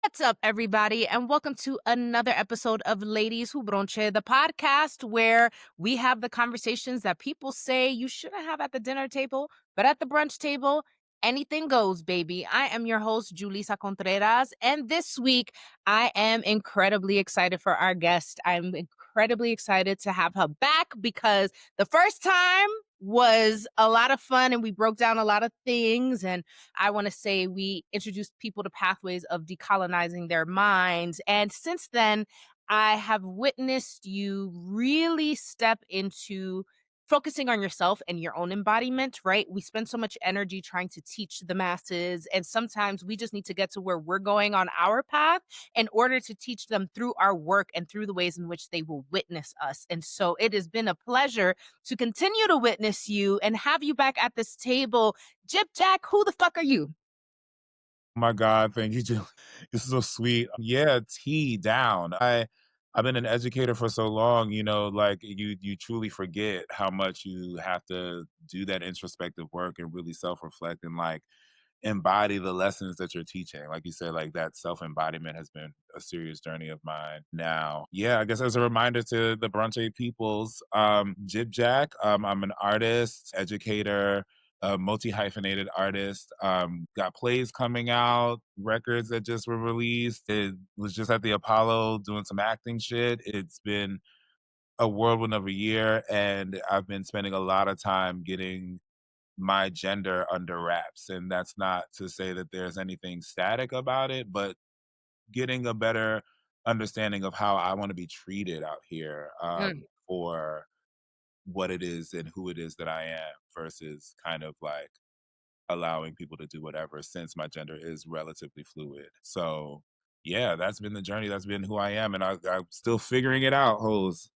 What's up, everybody, and welcome to another episode of Ladies Who Bronché, the podcast where we have the conversations that people say you shouldn't have at the dinner table, but at the brunch table, anything goes, baby. I am your host, Julissa Contreras, and this week I am incredibly excited for our guest. I'm incredibly excited to have her back because the first time was a lot of fun and we broke down a lot of things, and I want to say we introduced people to pathways of decolonizing their minds. And since then, I have witnessed you really step into focusing on yourself and your own embodiment, right? We spend so much energy trying to teach the masses, and sometimes we just need to get to where we're going on our path in order to teach them through our work and through the ways in which they will witness us. And so it has been a pleasure to continue to witness you and have you back at this table. GypjaQ, who the fuck are you? My God, thank you, Jill. This is so sweet. Yeah, T down. I've been an educator for so long, like you truly forget how much you have to do that introspective work and really self-reflect and like embody the lessons that you're teaching. Like you said, like that self-embodiment has been a serious journey of mine now. Yeah, I guess as a reminder to the Bronte peoples, GypjaQ, I'm an artist, educator, a multi-hyphenated artist. Got plays coming out, records that just were released. It was just at the Apollo doing some acting shit. It's been a whirlwind of a year, and I've been spending a lot of time getting my gender under wraps. And that's not to say that there's anything static about it, but getting a better understanding of how I want to be treated out here Mm, for what it is and who it is that I am versus kind of like allowing people to do whatever since my gender is relatively fluid. So yeah, that's been the journey. That's been who I am. And I'm still figuring it out, hoes.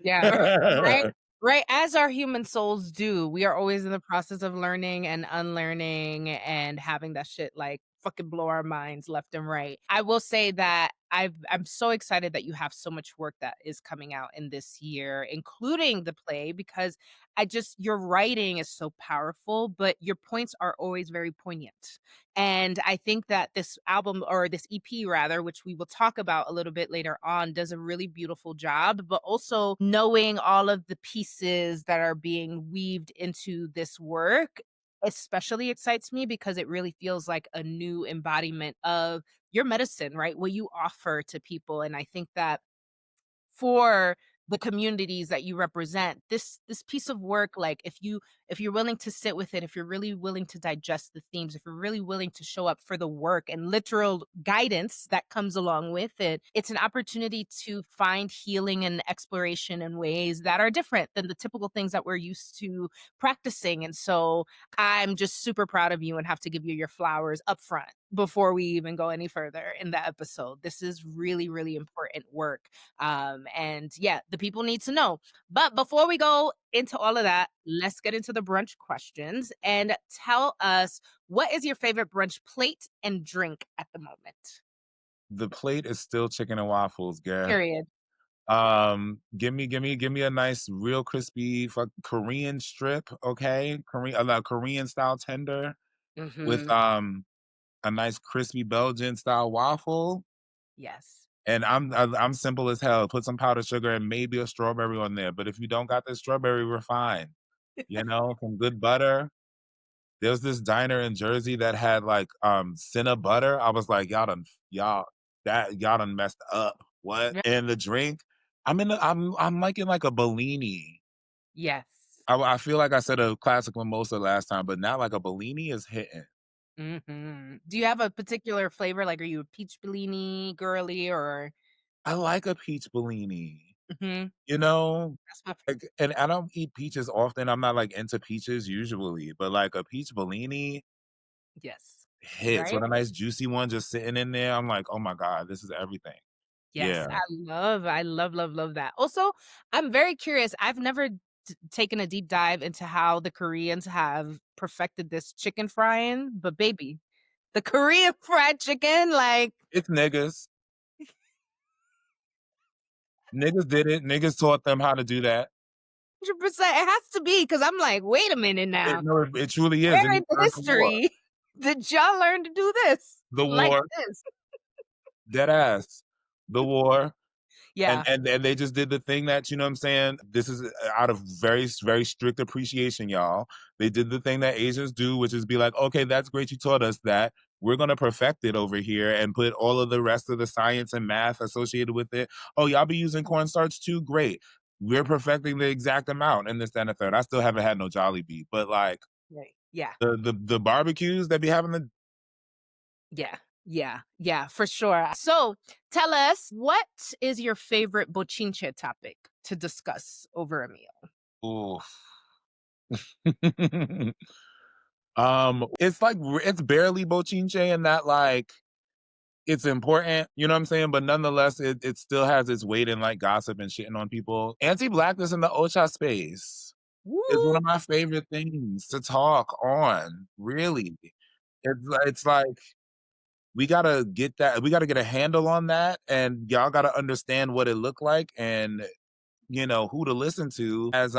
yeah. Right? Right. As our human souls do, we are always in the process of learning and unlearning and having that shit like fucking blow our minds left and right. I will say that I'm so excited that you have so much work that is coming out in this year, including the play, because I just your writing is so powerful, but your points are always very poignant. And I think that this album or this EP rather, which we will talk about a little bit later on, does a really beautiful job, but also knowing all of the pieces that are being weaved into this work especially excites me because it really feels like a new embodiment of your medicine, right? What you offer to people. And I think that for the communities that you represent, this piece of work, like if you're willing to sit with it, if you're really willing to digest the themes, if you're really willing to show up for the work and literal guidance that comes along with it, it's an opportunity to find healing and exploration in ways that are different than the typical things that we're used to practicing. And so I'm just super proud of you and have to give you your flowers up front before we even go any further in the episode. This is really, really important work, and yeah, the people need to know. But before we go into all of that, let's get into the brunch questions and tell us, what is your favorite brunch plate and drink at the moment? The plate is still chicken and waffles, girl. Period. Give me a nice, real crispy Korean strip, okay? Korean style tender with Hmm. a nice crispy Belgian style waffle. Yes. And I'm simple as hell. Put some powdered sugar and maybe a strawberry on there. But if you don't got the strawberry, we're fine. Some good butter. There was this diner in Jersey that had like Cinna butter. I was like, y'all done messed up. What? Yeah. And the drink, I'm like in like a Bellini. Yes. I feel like I said a classic mimosa last time, but now like a Bellini is hitting. Do you have a particular flavor? Like, are you a peach Bellini girly or? I like a peach Bellini. Mhm. You know, That's my like, and I don't eat peaches often. I'm not like into peaches usually, but like a peach Bellini yes. hits Right? with a nice juicy one just sitting in there. I'm like, oh my God, this is everything. Yes, Yeah. I love, love, love that. Also, I'm very curious. I've never taken a deep dive into how the Koreans have perfected this chicken frying, but baby, the Korean fried chicken, like It's niggas. Niggas did it. Niggas taught them how to do that. 100%. It has to be because I'm like, wait a minute It now. no, it truly is. It Where in needs the to learn from war. history did y'all learn to do this The like war. this? Dead ass. The war. And Yeah. and they just did the thing that, you know what I'm saying? This is out of very strict appreciation, y'all. They did the thing that Asians do, which is be like, okay, that's great. You taught us that. We're going to perfect it over here and put all of the rest of the science and math associated with it. Oh, y'all be using cornstarch too? Great. We're perfecting the exact amount and this, that, and the third. I still haven't had no Jollibee, but like Right. Yeah. the barbecues that be having the Yeah. Yeah. Yeah, for sure. So tell us, what is your favorite bochinche topic to discuss over a meal? oof. It's like it's barely bochinche in that like it's important, you know what I'm saying? But nonetheless, it still has its weight in like gossip and shitting on people. Anti-Blackness in the Ocha space is one Woo! of my favorite things to talk on. Really, it's like we gotta get a handle on that, and y'all gotta understand what it looked like, and you know who to listen to as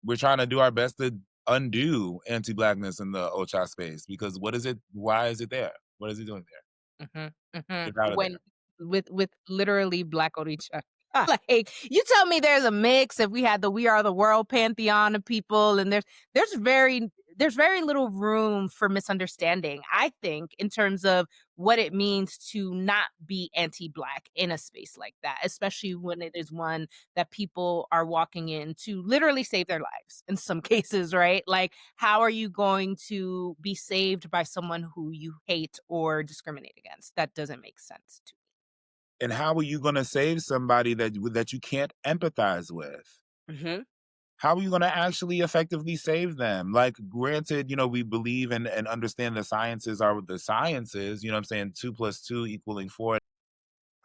we're trying to do our best to undo anti-Blackness in the Ocha space because what is it? Why is it there? What is it doing there? Mhm, mhm. Get out of When there. with literally Black Oricha. Like, you tell me there's a mix if we had the We Are the World pantheon of people, and there's very there's very little room for misunderstanding, I think, in terms of what it means to not be anti-Black in a space like that, especially when it is one that people are walking in to literally save their lives in some cases, right? Like, how are you going to be saved by someone who you hate or discriminate against? That doesn't make sense to And how are you gonna save somebody that you can't empathize with? me. Mhm. How are you gonna actually effectively save them? Like, granted, you know, we believe and understand the sciences are the sciences, you know what I'm saying? 2 plus 2 equaling 4.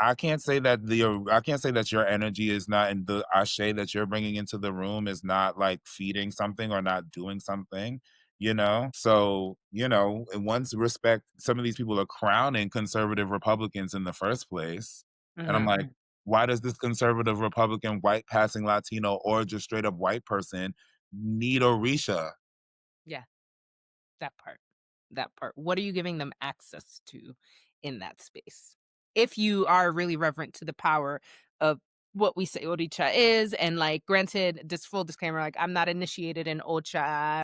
I can't say that your energy is not and the ashe that you're bringing into the room is not like feeding something or not doing something, you know? So, you know, in one's respect, some of these people are crowning conservative Republicans in the first place. And I'm Mhm, like, mhm. why does this conservative Republican, white passing Latino, or just straight up white person need Orisha? Yeah, that part. That part. What are you giving them access to in that space? If you are really reverent to the power of what we say Oricha is, and like, granted, this full disclaimer, like, I'm not initiated in Ocha.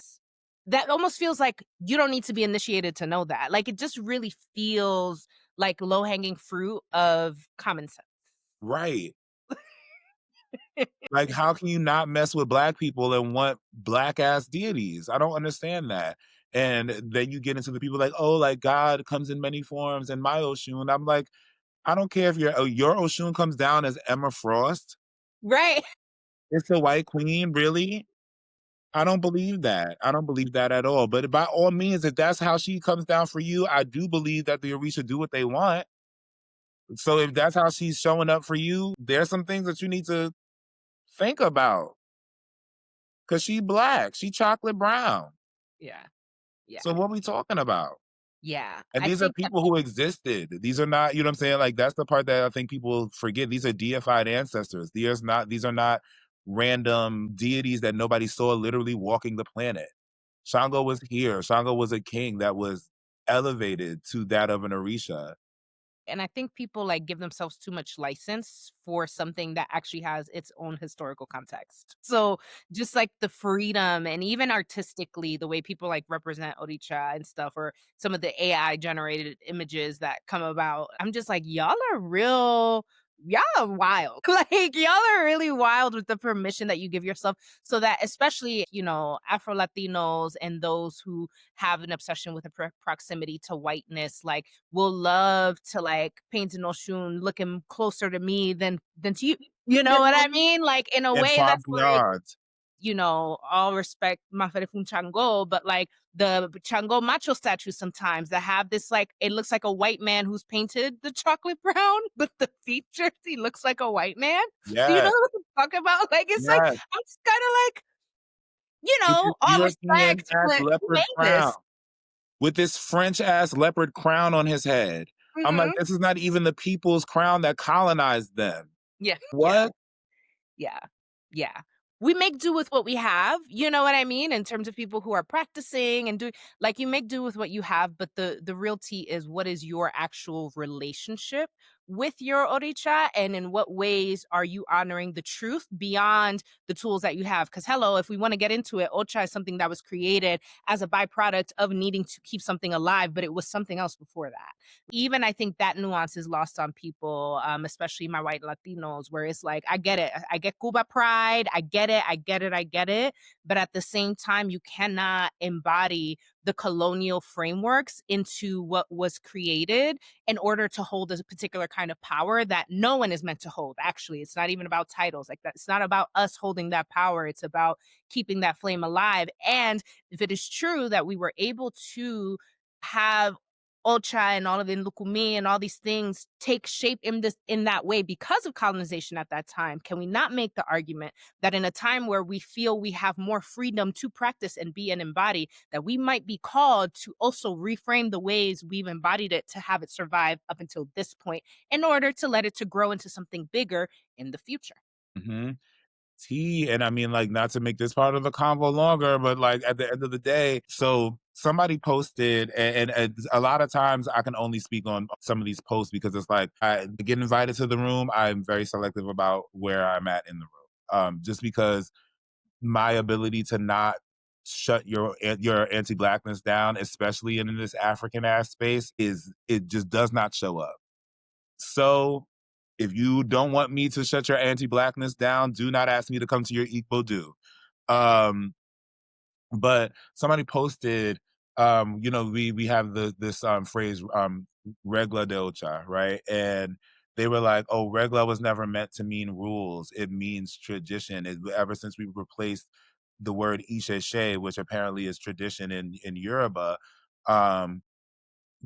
That almost feels like you don't need to be initiated to know that. Like, it just really feels like low hanging fruit of common sense. Right. Like, how can you not mess with black people and want black ass deities? I don't understand that. And then you get into the people like, oh, like God comes in many forms and my Oshun. I'm like, I don't care if your Oshun comes down as Emma Frost. Right. It's the White Queen, really? I don't believe that. I don't believe that at all. But by all means, if that's how she comes down for you, I do believe that the Orisha do what they want. So if that's how she's showing up for you, there's some things that you need to think about. Cause she black, she chocolate brown. Yeah. So Yeah. what we talking about? Yeah. And I these are think that people who existed. These are not, you know what I'm saying? Like that's the part that I think people forget. These are deified ancestors. These are not random deities that nobody saw literally walking the planet. Shango was here. Shango was a king that was elevated to that of an Orisha. and I think people like give themselves too much license for something that actually has its own historical context. So just like the freedom and even artistically, the way people like represent Oricha and stuff, or some of the AI generated images that come about, I'm just like, y'all are wild. Like, y'all are really wild with the permission that you give yourself. So that especially, Afro Latinos and those who have an obsession with a proximity to whiteness, like, will love to like paint an Oshun looking closer to me than to you. You know what I mean? Like, in a And way far that's like, beyond. all respect Maferefun Chango, but like the Chango macho statues sometimes that have this, like, it looks like a white man who's painted the chocolate brown, but the features, he looks like a white man. Do you know Yes, what I'm talking about? Like, it's like, yes. I'm just kind of like, With this all European respect, ass but who leopard made crown. this? With this French ass leopard crown on his head. I'm like, Mhm. this is not even the people's crown that colonized them. Yeah, yeah, What? yeah, yeah. we make do with what we have, you know what I mean? In terms of people who are practicing and doing, like, you make do with what you have, but the real tea is, what is your actual relationship with your Orisha, and in what ways are you honoring the truth beyond the tools that you have? Because hello, if we want to get into it, Ocha is something that was created as a byproduct of needing to keep something alive, but it was something else before that. Even I think that nuance is lost on people, especially my white Latinos, where it's like, I get it. I get Cuba pride. I get it. I get it. I get it. But at the same time, you cannot embody the colonial frameworks into what was created in order to hold a particular kind of power that no one is meant to hold. Actually, it's not even about titles like that. It's not about us holding that power. It's about keeping that flame alive. And if it is true that we were able to have Ocha and all of the Lukumi and all these things take shape in that way because of colonization at that time, can we not make the argument that in a time where we feel we have more freedom to practice and be and embody, that we might be called to also reframe the ways we've embodied it to have it survive up until this point in order to let it to grow into something bigger in the future? Hmm. Tea, and I mean, like, not to make this part of the convo longer, but like at the end of the day, so somebody posted, and a lot of times I can only speak on some of these posts because it's like I get invited to the room. I'm very selective about where I'm at in the room, just because my ability to not shut your anti-blackness down, especially in this African ass space, is it just does not show up. So if you don't want me to shut your anti-blackness down, do not ask me to come to your Igbo do. Um, but somebody posted, we have this phrase, regla de ocha, right? And they were like, oh, regla was never meant to mean rules. It means tradition. Ever since we replaced the word isheshe, which apparently is tradition in Yoruba, um,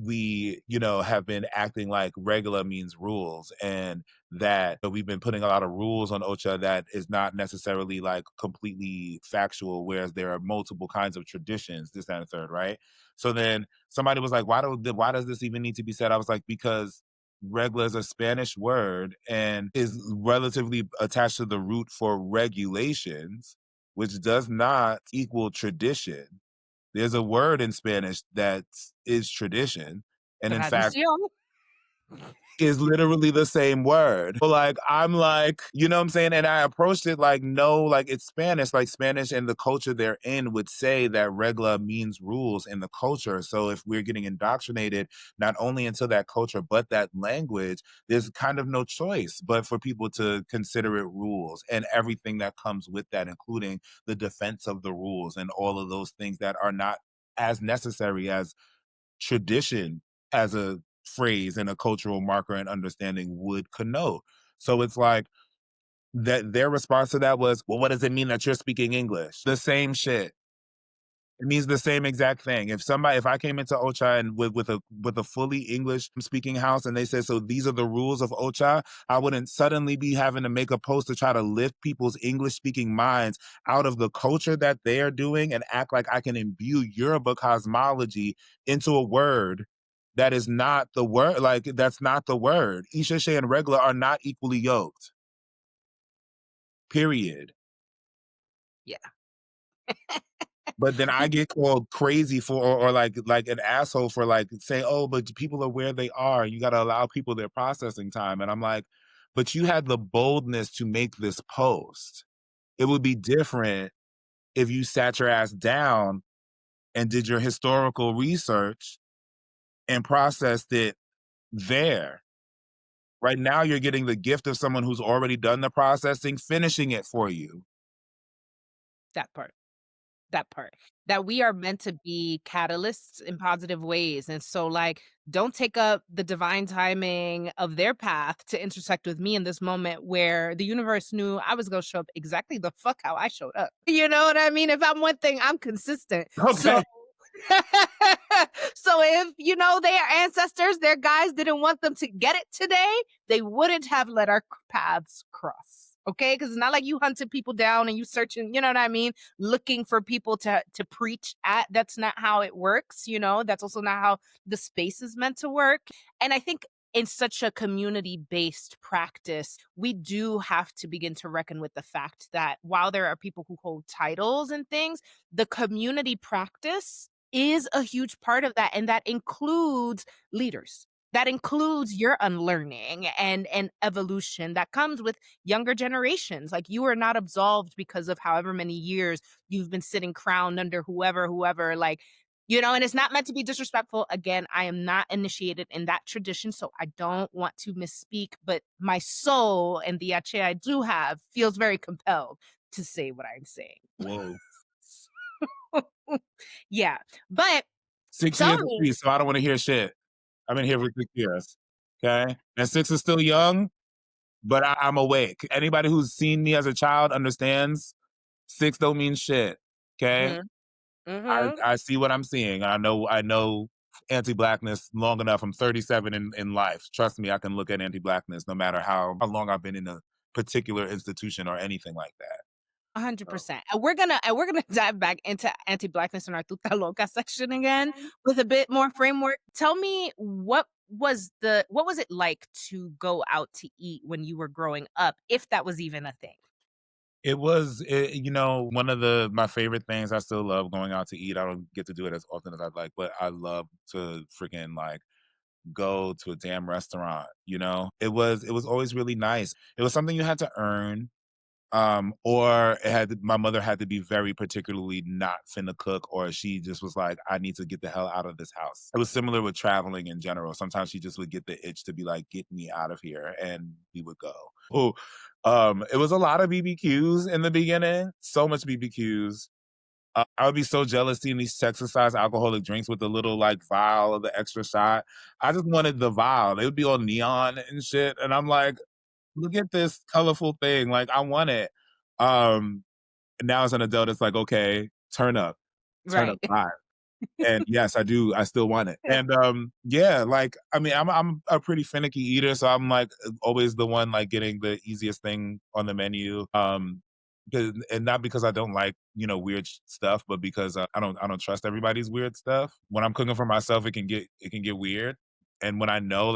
we, have been acting like regular means rules, and that we've been putting a lot of rules on Ocha that is not necessarily like completely factual, whereas there are multiple kinds of traditions, this, that, and the third, right? So then somebody was like, why does this even need to be said? I was like, because regla is a Spanish word and is relatively attached to the root for regulations, which does not equal tradition. There's a word in Spanish that is tradition, and in fact Tradición. is literally the same word. But like, I'm like, you know what I'm saying? And I approached it like, no, like it's Spanish, like Spanish and the culture they're in would say that regla means rules in the culture. So if we're getting indoctrinated not only into that culture, but that language, there's kind of no choice but for people to consider it rules and everything that comes with that, including the defense of the rules and all of those things that are not as necessary as tradition as a phrase and a cultural marker and understanding would connote. So it's like that their response to that was, well, what does it mean that you're speaking English? The same shit. It means the same exact thing. If I came into Ocha and with a fully English speaking house and they said, so these are the rules of Ocha, I wouldn't suddenly be having to make a post to try to lift people's English speaking minds out of the culture that they are doing and act like I can imbue Yoruba cosmology into a word that is not the word. Like, that's not the word. Isheshe and Regla are not equally yoked. Period. Yeah. But then I get called crazy for, or like an asshole for like saying, oh, but people are where they are. You got to allow people their processing time. And I'm like, but you had the boldness to make this post. It would be different if you sat your ass down and did your historical research and processed it there. Right now, you're getting the gift of someone who's already done the processing, finishing it for you. That part. That part. That we are meant to be catalysts in positive ways. And so, like, don't take up the divine timing of their path to intersect with me in this moment where the universe knew I was going to show up exactly the fuck how I showed up. You know what I mean? If I'm one thing, I'm consistent. So, Okay. so if their ancestors, their guys didn't want them to get it today, they wouldn't have let our paths cross. Okay, because it's not like you hunted people down and you searching, you know what I mean, looking for people to preach at. That's not how it works. That's also not how the space is meant to work. And I think in such a community-based practice, we do have to begin to reckon with the fact that while there are people who hold titles and things, the community practice is a huge part of that, and that includes leaders. That includes your unlearning and evolution that comes with younger generations. Like, you are not absolved because of however many years you've been sitting crowned under whoever, like, and it's not meant to be disrespectful. Again, I am not initiated in that tradition, so I don't want to misspeak, but my soul and the Ache I do have feels very compelled to say what I'm saying. Whoa. Yeah, but 6 years tell at me. least, so I don't wanna hear shit. I've been here for 6 years, okay? And 6 is still young, but I'm awake. Anybody who's seen me as a child understands 6 don't mean shit, okay? Mhm, mhm. I see what I'm seeing. I know anti-blackness long enough. I'm 37 in life. Trust me, I can look at anti-blackness no matter how long I've been in a particular institution or anything like that. So 100%. And we're gonna dive back into anti-blackness in our Tuta Loca section again with a bit more framework. Tell me, what was it like to go out to eat when you were growing up, if that was even a thing? one of my favorite things. I still love going out to eat. I don't get to do it as often as I'd like, but I love to freaking like go to a damn restaurant, you know? It was always really nice. It was something you had to earn. Or my mother had to be very particularly not finna cook, or she just was like, I need to get the hell out of this house. It was similar with traveling in general. Sometimes she just would get the itch to be like, get me out of here, and we would go. Oh, it was a lot of BBQs in the beginning, so much BBQs. I would be so jealous seeing these Texas-sized alcoholic drinks with the little like vial of the extra shot. I just wanted the vial. They would be all neon and shit, and I'm like, look at this colorful thing. Like, I want it. Um, Now as an adult, it's like, okay, turn up Right. 5. And yes, I do. I still want it. And yeah, like I mean, I'm a pretty finicky eater, so I'm like always the one like getting the easiest thing on the menu. And not because I don't like weird stuff, but because I don't trust everybody's weird stuff. When I'm cooking for myself, it can get weird. And when I know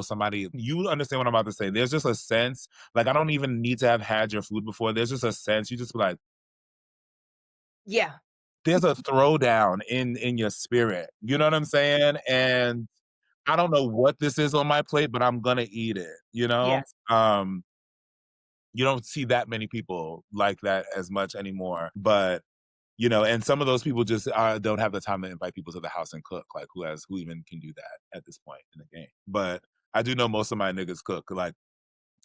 somebody, you understand what I'm about to say. There's just a sense, like I don't even need to have had your food before. There's just a sense you just be like, Yeah. there's a throwdown in your spirit. You know what I'm saying? And I don't know what this is on my plate, but I'm gonna eat it, you know? Yes. You don't see that many people like that as much anymore. But and some of those people just don't have the time to invite people to the house and cook. Like who even can do that at this point in the game? But I do know most of my niggas cook. Like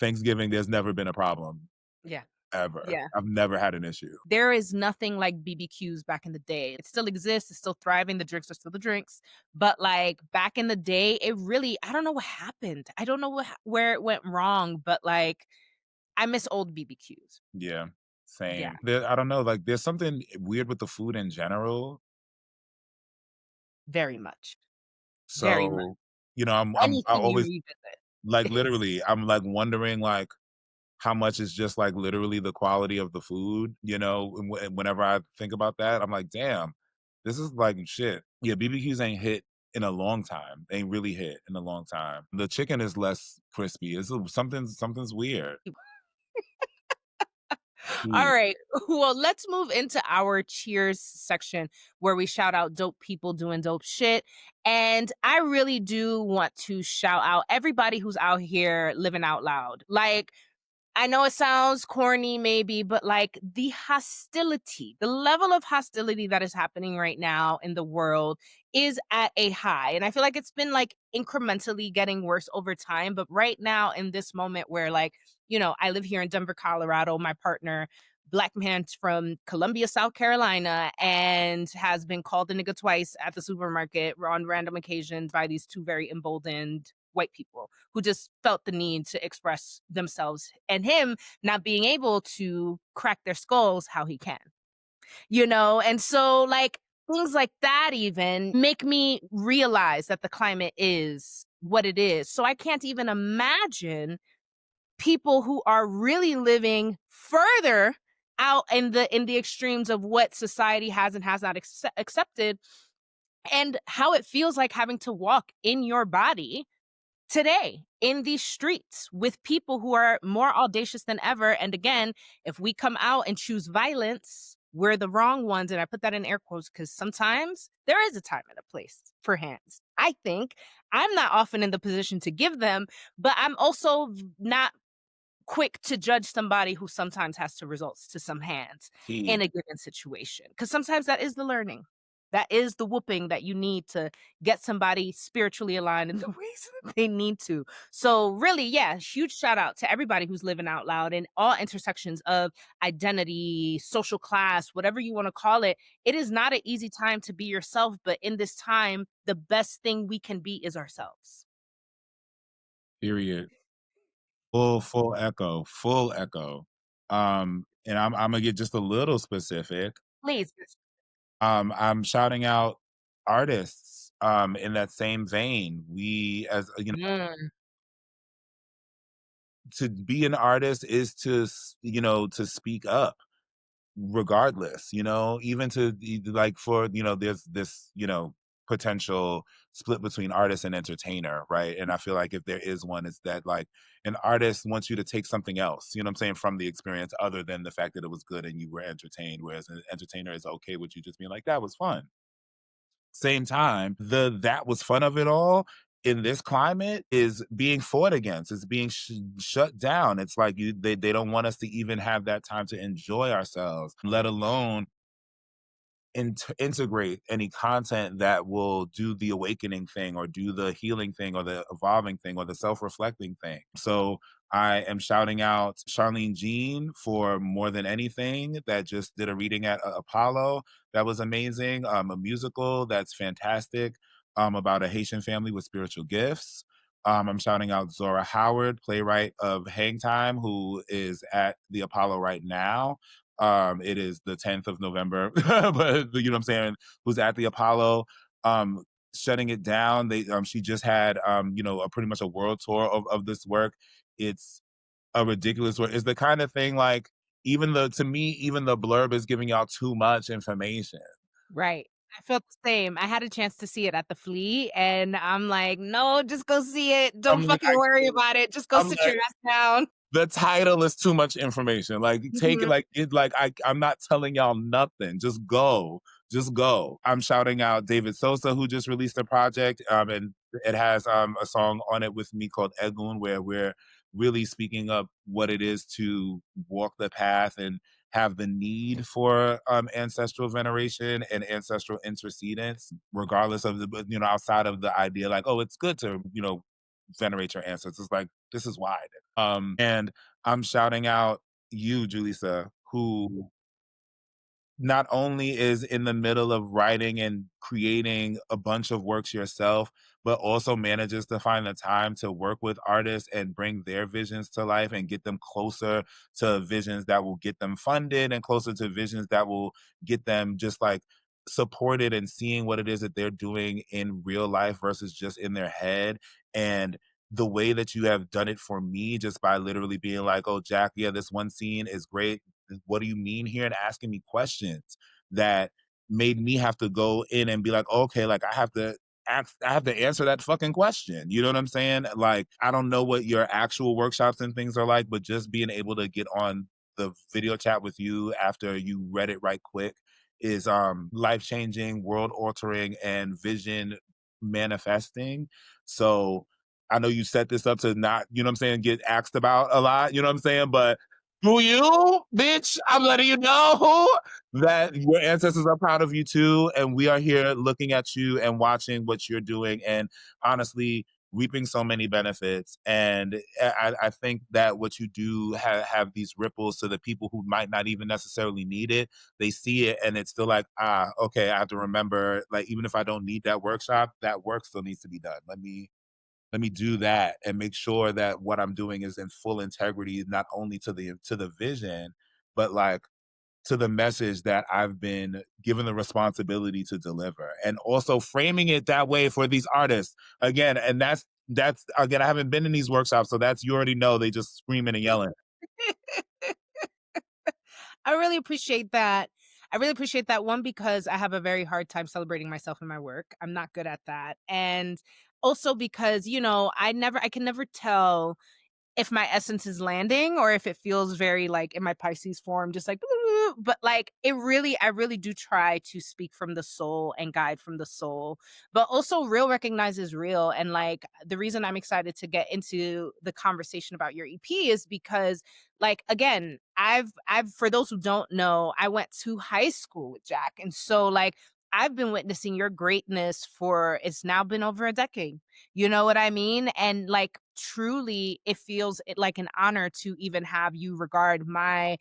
Thanksgiving, there's never been a problem Yeah. ever. Yeah. I've never had an issue. There is nothing like BBQs back in the day. It still exists, it's still thriving, the drinks are still the drinks, but, like, back in the day, it really I don't know what happened. I don't know where it went wrong, but, like, I miss old BBQs. Yeah, Yeah, same. I don't know. Like there's something weird with the food in general. very much, very much. So I Anything you always revisit. like literally I'm like wondering like how much is just like literally the quality of the food, and whenever I think about that, I'm like, damn, this is like shit. Yeah, BBQs ain't hit in a long time. They ain't really hit in a long time. The chicken is less crispy. Something's weird. All Hmm. right. Well, let's move into our cheers section where we shout out dope people doing dope shit. And I really do want to shout out everybody who's out here living out loud. Like, I know it sounds corny maybe, but like the level of hostility that is happening right now in the world is at a high. And I feel like it's been like incrementally getting worse over time. But right now, in this moment where I live here in Denver, Colorado, my partner, Black man from Columbia, South Carolina, and has been called a nigga twice at the supermarket on random occasions by these two very emboldened white people who just felt the need to express themselves, and him not being able to crack their skulls how he can. And so like things like that even make me realize that the climate is what it is. So I can't even imagine people who are really living further out in the extremes of what society has and has not accepted, and how it feels like having to walk in your body today in these streets with people who are more audacious than ever. And again, if we come out and choose violence, we're the wrong ones. And I put that in air quotes because sometimes there is a time and a place for hands. I think I'm not often in the position to give them, but I'm also not quick to judge somebody who sometimes has to resort to some hands in T. a given situation. Because sometimes that is the learning. That is the whooping that you need to get somebody spiritually aligned in the ways that they need to. So, really, yeah, huge shout out to everybody who's living out loud in all intersections of identity, social class, whatever you want to call it. It is not an easy time to be yourself, but in this time, the best thing we can be is ourselves. Period. Full echo, full echo. And I'm gonna get just a little specific. Please. I'm shouting out artists, in that same vein. We as you know, Mm, to be an artist is to to speak up regardless, even like for, there's this, potential split between artist and entertainer, right? And I feel like if there is one, it's that like an artist wants you to take something else, you know what I'm saying, from the experience other than the fact that it was good and you were entertained, whereas an entertainer is okay with you just being like, that was fun. Same time, the that was fun of it all in this climate is being fought against. It's being shut down. It's like they don't want us to even have that time to enjoy ourselves, let alone integrate any content that will do the awakening thing or do the healing thing or the evolving thing or the self-reflecting thing. So I am shouting out Charlene Jean for More Than Anything that just did a reading at Apollo. That was amazing. A musical that's fantastic, about a Haitian family with spiritual gifts. I'm shouting out Zora Howard, playwright of Hang Time, who is at the Apollo right now. It is the 10th of November, but you know what I'm saying, who's at the Apollo, um, shutting it down. She just had, a pretty much a world tour of this work. It's a ridiculous work. It's the kind of thing like to me, even the blurb is giving y'all too much information. right. I felt the same. I had a chance to see it at the Flea, and I'm like, "No, just go see it. I'm Don't like, fucking worry about it. Just go I'm sit your like, ass down." the title is too much information. Like take it Mhm. like it like I'm not telling y'all nothing. Just go. Just go. I'm shouting out David Sosa who just released a project. And it has a song on it with me called Egun where we're really speaking up what it is to walk the path and have the need for ancestral veneration and ancestral intercedence, regardless of outside of the idea like, oh, it's good to, venerate your ancestors. Like, this is why. And I'm shouting out you, Julissa, who not only is in the middle of writing and creating a bunch of works yourself, but also manages to find the time to work with artists and bring their visions to life and get them closer to visions that will get them funded and closer to visions that will get them just like supported and seeing what it is that they're doing in real life versus just in their head. And the way that you have done it for me just by literally being like, oh, Jack, yeah, this one scene is great, what do you mean here, and asking me questions that made me have to go in and be like, okay, like I have to answer that fucking question. You know what I'm saying? Like, I don't know what your actual workshops and things are like, but just being able to get on the video chat with you after you read it right quick is life changing, world altering, and vision manifesting. So I know you set this up to not, you know what I'm saying, get asked about a lot, you know what I'm saying? But through you, bitch, I'm letting you know that your ancestors are proud of you too. And we are here looking at you and watching what you're doing and honestly reaping so many benefits. And I think that what you do have these ripples to the people who might not even necessarily need it. They see it and it's still like, okay, I have to remember, like, even if I don't need that workshop, that work still needs to be done. Let me do that and make sure that what I'm doing is in full integrity, not only to the vision, but like to the message that I've been given the responsibility to deliver. And also framing it that way for these artists. Again, and that's again, I haven't been in these workshops, so that's you already know they just screaming and yelling. I really appreciate that. I really appreciate that one because I have a very hard time celebrating myself in my work. I'm not good at that. And also because, I can never tell if my essence is landing or if it feels very like in my Pisces form, just like, "Ooh," but like I really do try to speak from the soul and guide from the soul, but also real recognizes real. And like the reason I'm excited to get into the conversation about your EP is because, like, again, for those who don't know, I went to high school with Jack. And so, like, I've been witnessing your greatness for it's now been over a decade. You know what I mean? And like truly like an honor to even have you regard my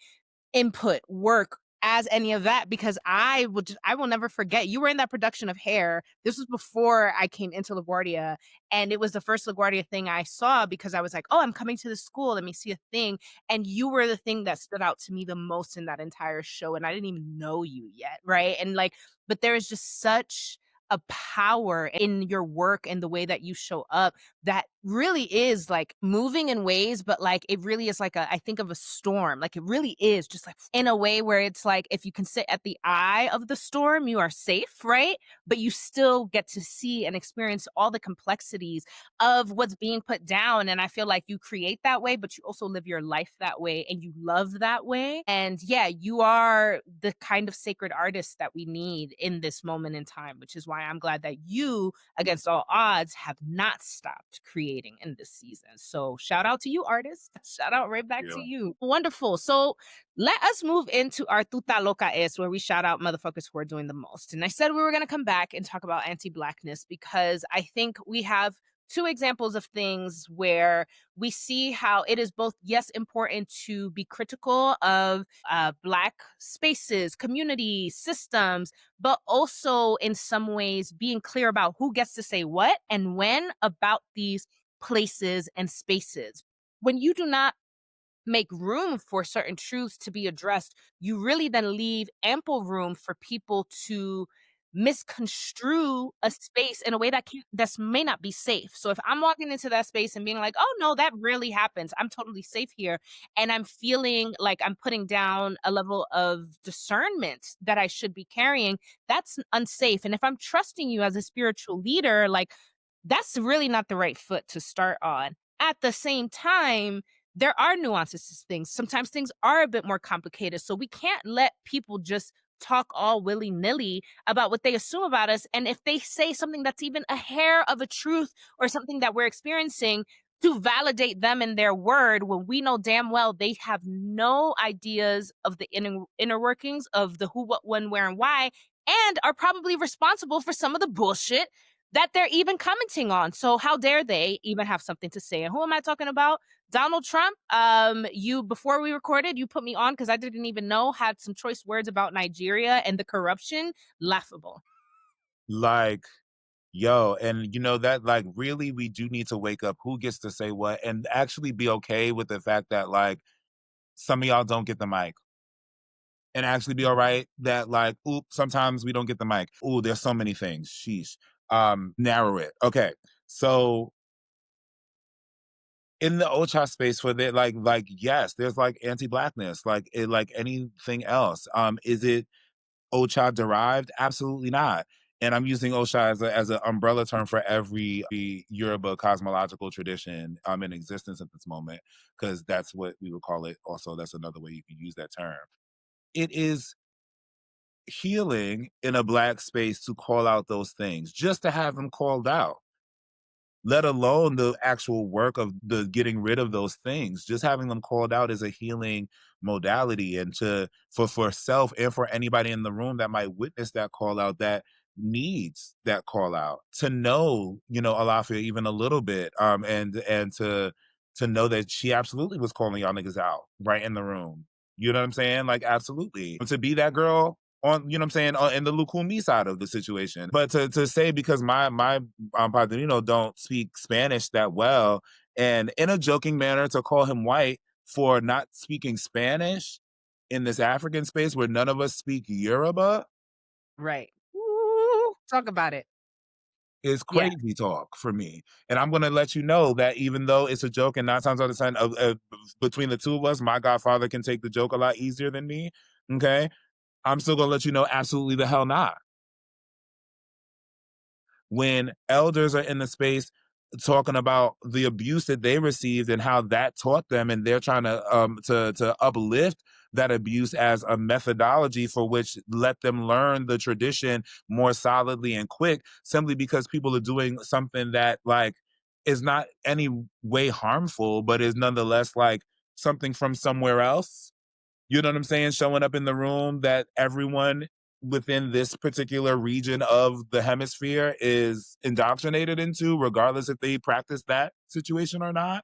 input, work as any of that because I will never forget you were in that production of Hair. This was before I came into LaGuardia, and it was the first LaGuardia thing I saw because I was like, "Oh, I'm coming to the school. Let me see a thing." And you were the thing that stood out to me the most in that entire show, and I didn't even know you yet, right? And like, but there is just such a power in your work and the way that you show up that really is like moving in ways, but like it really is like I think of a storm. Like it really is just like in a way where it's like if you can sit at the eye of the storm, you are safe, right? But you still get to see and experience all the complexities of what's being put down. And I feel like you create that way, but you also live your life that way and you love that way. And yeah, you are the kind of sacred artist that we need in this moment in time, which is why I'm glad that you, against all odds, have not stopped creating in this season. So shout out to you, artists. Shout out right back to Yeah. you. Wonderful. So let us move into our Tuta Loca Es, where we shout out motherfuckers who are doing the most. And I said we were going to come back and talk about anti-Blackness because I think we have two examples of things where we see how it is both, yes, important to be critical of Black spaces, community systems, but also in some ways being clear about who gets to say what and when about these places and spaces. When you do not make room for certain truths to be addressed, you really then leave ample room for people to misconstrue a space in a way that may not be safe. So if I'm walking into that space and being like, "Oh no, that really happens. I'm totally safe here." And I'm feeling like I'm putting down a level of discernment that I should be carrying, that's unsafe. And if I'm trusting you as a spiritual leader, like that's really not the right foot to start on. At the same time, there are nuances to things. Sometimes things are a bit more complicated. So we can't let people just talk all willy nilly about what they assume about us. And if they say something that's even a hair of a truth or something that we're experiencing, to validate them in their word when we know damn well they have no ideas of the inner workings of the who, what, when, where, and why, and are probably responsible for some of the bullshit that they're even commenting on. So how dare they even have something to say? And who am I talking about? Donald Trump, you before we recorded, you put me on because I didn't even know, had some choice words about Nigeria and the corruption. Laughable. Like, yo, and you know that like really we do need to wake up who gets to say what and actually be okay with the fact that like some of y'all don't get the mic. And actually be all right that like, oop, sometimes we don't get the mic. Ooh, there's so many things. Sheesh. Narrow it. Okay. So in the Ocha space for the like yes, there's like anti-blackness, like it like anything else. Is it Ocha derived? Absolutely not. And I'm using Ocha as an umbrella term for every Yoruba cosmological tradition in existence at this moment, because that's what we would call it. Also, that's another way you can use that term. It is healing in a Black space to call out those things, just to have them called out, let alone the actual work of the getting rid of those things. Just having them called out is a healing modality, and to for self and for anybody in the room that might witness that call out, that needs that call out, to know, you know, Alafia even a little bit, and to know that she absolutely was calling y'all niggas out right in the room. You know what I'm saying? Like, absolutely. To be that girl on, you know what I'm saying, in the Lukumi side of the situation. But to say because my padrino don't speak Spanish that well, and in a joking manner to call him white for not speaking Spanish in this African space where none of us speak Yoruba Right. Ooh, talk about it. is Yeah. crazy talk for me. And I'm gonna let you know that even though it's a joke, and 9 times out of 10, between the two of us, my godfather can take the joke a lot easier than me. Okay, I'm still gonna let you know, absolutely the hell not. when elders are in the space talking about the abuse that they received and how that taught them, and they're trying to uplift that abuse as a methodology for which let them learn the tradition more solidly and quick, simply because people are doing something that like is not any way harmful, but is nonetheless like something from somewhere else. You know what I'm saying? Showing up in the room that everyone within this particular region of the hemisphere is indoctrinated into, regardless if they practice that situation or not.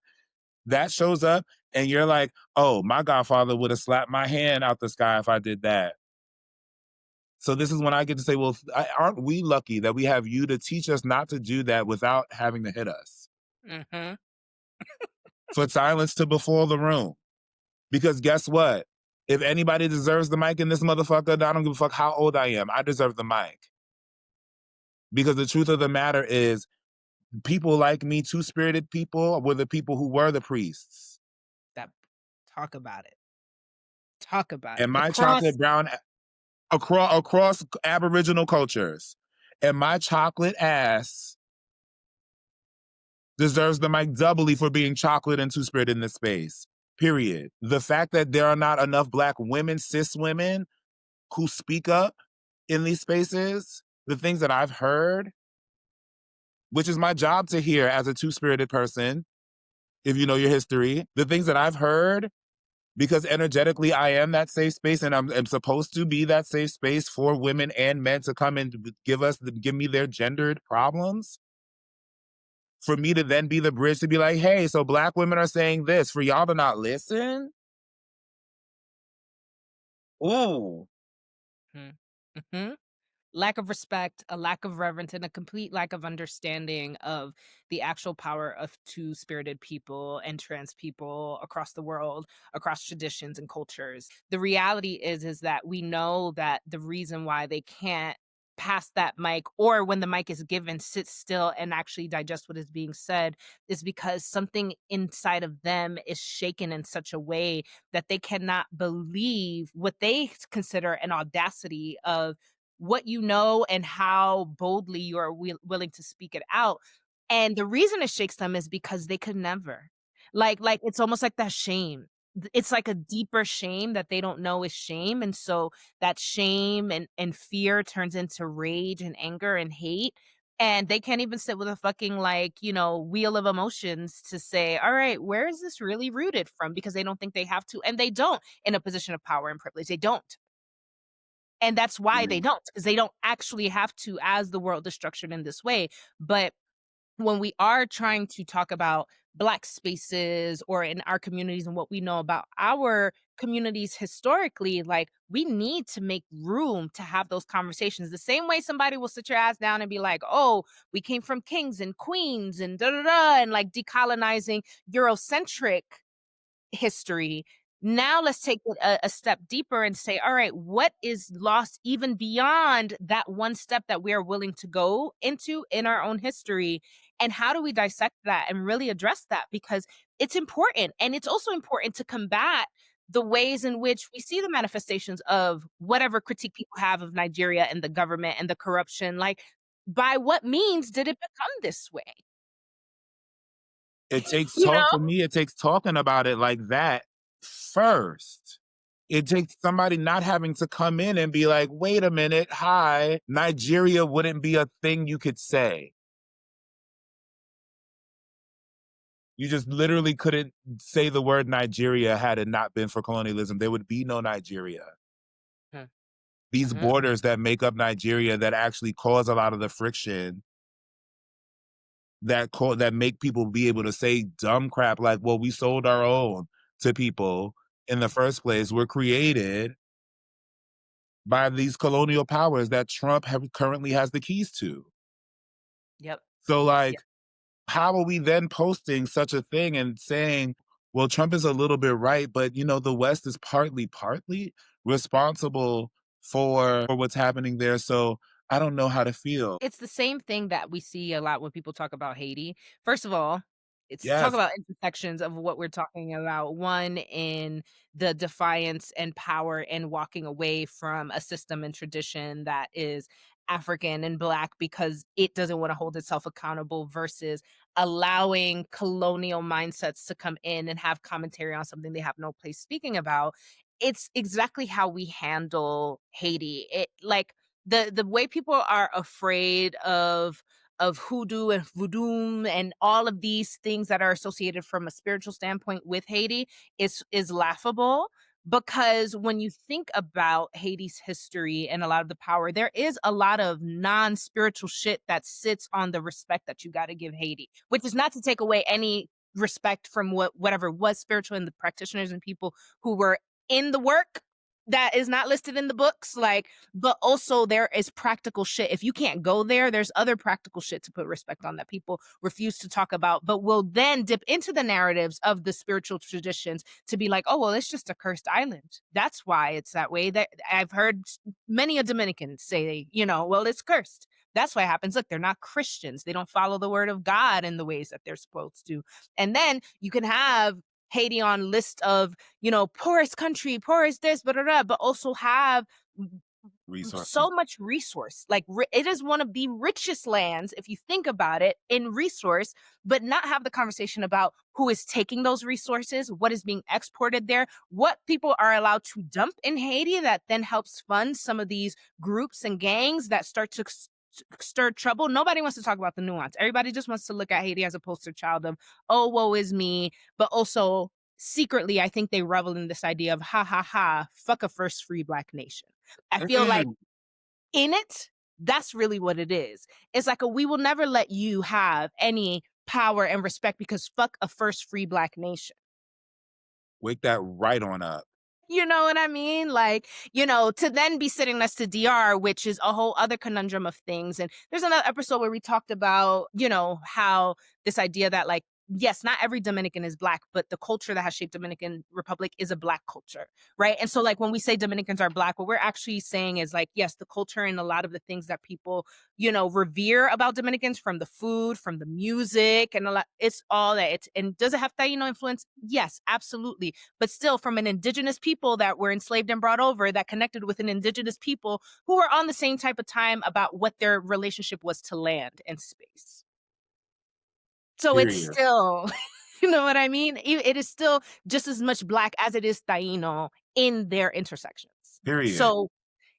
That shows up, and you're like, oh, my godfather would have slapped my hand out the sky if I did that. So this is when I get to say, well, aren't we lucky that we have you to teach us not to do that without having to hit us? Mhm. Put silence to before the room. Because guess what? If anybody deserves the mic in this motherfucker, I don't give a fuck how old I am. I deserve the mic. Because the truth of the matter is, people like me, two spirited people, were the people who were the priests. That talk about it. Talk about it. And my Across chocolate brown across Aboriginal cultures. And my chocolate ass deserves the mic doubly for being chocolate and two spirited in this space. Period. The fact that there are not enough Black women, cis women, who speak up in these spaces, the things that I've heard, which is my job to hear as a two spirited person, if you know your history, the things that I've heard, because energetically I am that safe space and I'm supposed to be that safe space for women and men to come and give me their gendered problems. For me to then be the bridge to be like, hey, so Black women are saying this, for y'all to not listen? Ooh. Mhm. Mhm. Lack of respect, a lack of reverence, and a complete lack of understanding of the actual power of two-spirited people and trans people across the world, across traditions and cultures. The reality is that we know that the reason why they can't pass that mic, or when the mic is given, sit still and actually digest what is being said, is because something inside of them is shaken in such a way that they cannot believe what they consider an audacity of what you know and how boldly you are willing to speak it out. And the reason it shakes them is because they could never. Like it's almost like that shame. It's like a deeper shame that they don't know is shame. And so that shame and fear turns into rage and anger and hate. And they can't even sit with a fucking like, wheel of emotions to say, all right, where is this really rooted from? Because they don't think they have to. And they don't in a position of power and privilege. They don't. And that's why they Mm. don't, because they don't actually have to as the world is structured in this way. But when we are trying to talk about Black spaces or in our communities and what we know about our communities historically, like we need to make room to have those conversations. The same way somebody will sit your ass down and be like, oh, we came from kings and queens and da da da, and like decolonizing Eurocentric history. Now let's take it a step deeper and say, all right, what is lost even beyond that one step that we are willing to go into in our own history? And how do we dissect that and really address that? Because it's important. And it's also important to combat the ways in which we see the manifestations of whatever critique people have of Nigeria and the government and the corruption. Like, by what means did it become this way? It takes You talk know? for me, it takes talking about it like that first. It takes somebody not having to come in and be like, wait a minute, hi, Nigeria wouldn't be a thing you could say. You just literally couldn't say the word Nigeria had it not been for colonialism. There would be no Nigeria. These Mm-hmm. borders that make up Nigeria that actually cause a lot of the friction that make people be able to say dumb crap like, well, we sold our own to people in the first place were created by these colonial powers that currently has the keys to. Yep. So, Yep. like, how are we then posting such a thing and saying, well, Trump is a little bit right, but the West is partly responsible for what's happening there. So I don't know how to feel. It's the same thing that we see a lot when people talk about Haiti. First of all, it's talk Yes, about intersections of what we're talking about. One, in the defiance and power and walking away from a system and tradition that is African and Black because it doesn't want to hold itself accountable versus allowing colonial mindsets to come in and have commentary on something they have no place speaking about. It's exactly how we handle Haiti. It like the way people are afraid of hoodoo and voodoo and all of these things that are associated from a spiritual standpoint with Haiti is laughable because when you think about Haiti's history and a lot of the power, there is a lot of non-spiritual shit that sits on the respect that you got to give Haiti, which is not to take away any respect from whatever was spiritual and the practitioners and people who were in the work that is not listed in the books, like, but also there is practical shit. If you can't go there, there's other practical shit to put respect on that people refuse to talk about, but will then dip into the narratives of the spiritual traditions to be like, oh, well, it's just a cursed island. That's why it's that way. That I've heard many a Dominican say, well, it's cursed. That's what happens. Look, they're not Christians. They don't follow the word of God in the ways that they're supposed to. And then you can have Haiti on list of, poorest country, poorest this, but also have Resources. so much resource. Like it is one of the richest lands, if you think about it, in resource, but not have the conversation about who is taking those resources, what is being exported there, what people are allowed to dump in Haiti that then helps fund some of these groups and gangs that start to stir trouble. Nobody wants to talk about the nuance. Everybody just wants to look at Haiti as a poster child of, oh, woe is me, but also secretly, I think they revel in this idea of ha ha ha, fuck a first free Black nation. I feel like Mm, in it, that's really what it is. It's like we will never let you have any power and respect because fuck a first free Black nation. wake that right on up. You know what I mean? Like, to then be sitting next to DR, which is a whole other conundrum of things. And there's another episode where we talked about, how this idea that, like, yes, not every Dominican is Black, but the culture that has shaped Dominican Republic is a Black culture, right? And so, like, when we say Dominicans are Black, what we're actually saying is, like, yes, the culture and a lot of the things that people, revere about Dominicans, from the food, from the music, and a lot, it's all that. And does it have Taino influence? Yes, absolutely, but still from an indigenous people that were enslaved and brought over that connected with an indigenous people who were on the same type of time about what their relationship was to land and space. So it's Period. still, you know what I mean? It is still just as much Black as it is Taino in their intersections. Period. So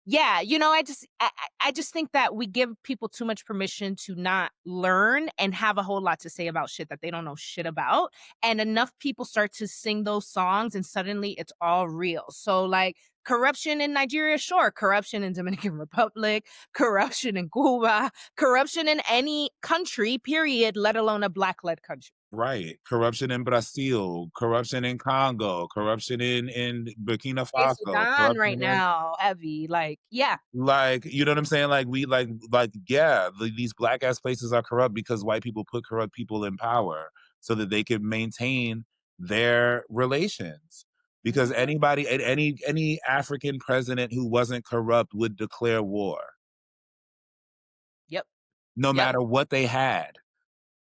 yeah, I just think that we give people too much permission to not learn and have a whole lot to say about shit that they don't know shit about. And enough people start to sing those songs and suddenly it's all real. So like corruption in Nigeria, sure, corruption in Dominican Republic, corruption in Cuba, corruption in any country, period, let alone a Black-led country. Right. Corruption in Brazil, corruption in Congo, corruption in Burkina Hey, Faso, Sudan right corruption in now, heavy, like, yeah. like, you know what I'm saying? Like we yeah, these black ass places are corrupt because white people put corrupt people in power so that they could maintain their relations. Because Mhm. any African president who wasn't corrupt would declare war, Yep. no Yep. matter what they had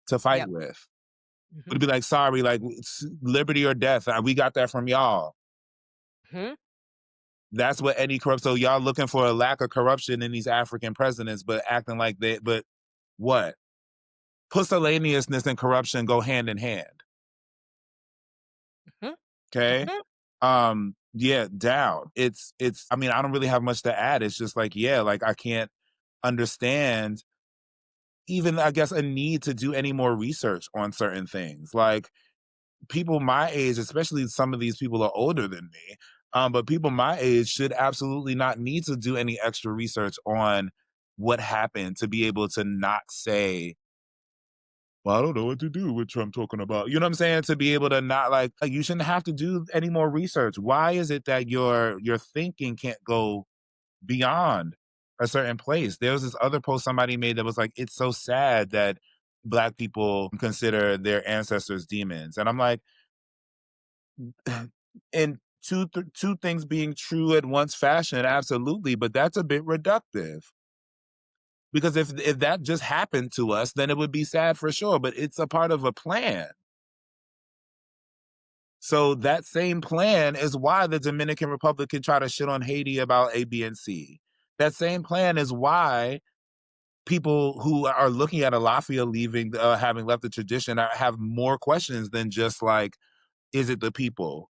to fight Yep. with. Mhm. Would be like, sorry, like liberty or death. We got that from y'all. Mhm. That's what any corrupt. So y'all looking for a lack of corruption in these African presidents, but acting like they. But what? Pusillanimousness and corruption go hand in hand. Mhm. Okay. Mhm. Yeah, down. It's I mean, I don't really have much to add. It's just like, yeah, like I can't understand even I guess a need to do any more research on certain things. Like people my age, especially some of these people are older than me, but people my age should absolutely not need to do any extra research on what happened to be able to not say, well, I don't know what to do with Trump talking about. You know what I'm saying? To be able to not like you shouldn't have to do any more research. Why is it that your thinking can't go beyond a certain place? There was this other post somebody made that was like, it's so sad that black people consider their ancestors demons. And I'm like, in two things being true at once fashion, absolutely, but that's a bit reductive. Because if that just happened to us, then it would be sad for sure, but it's a part of a plan. So that same plan is why the Dominican Republic can try to shit on Haiti about A, B, and C. That same plan is why people who are looking at Alafia leaving, having left the tradition, have more questions than just like, is it the people?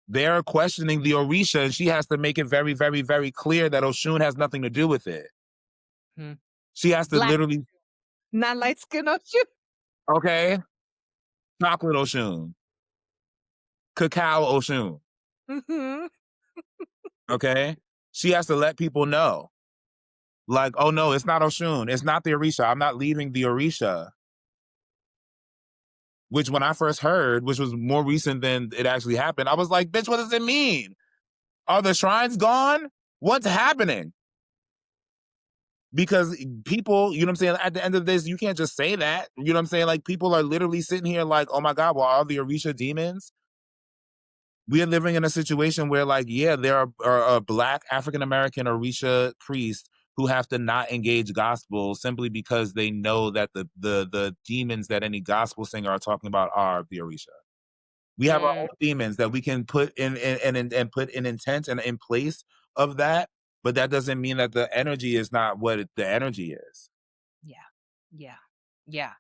They're questioning the Orisha, and she has to make it very, very, very clear that Oshun has nothing to do with it. Hmm. She has to Black, literally, not light skin Ocha. okay, chocolate Oshun, cacao Oshun, Hmm. okay? She has to let people know, like, oh no, it's not Oshun. It's not the Orisha. I'm not leaving the Orisha. Which when I first heard, which was more recent than it actually happened, I was like, bitch, what does it mean? Are the shrines gone? What's happening? Because people, you know what I'm saying, at the end of this, you can't just say that. You know what I'm saying? Like people are literally sitting here like, oh my God, well, are the Orisha demons? We are living in a situation where, like, yeah, there are Black African American Orisha priests who have to not engage gospel simply because they know that the demons that any gospel singer are talking about are the Orisha. We have our Mm, own demons that we can put and put in intent and in place of that, but that doesn't mean that the energy is not what the energy is. yeah, yeah, yeah.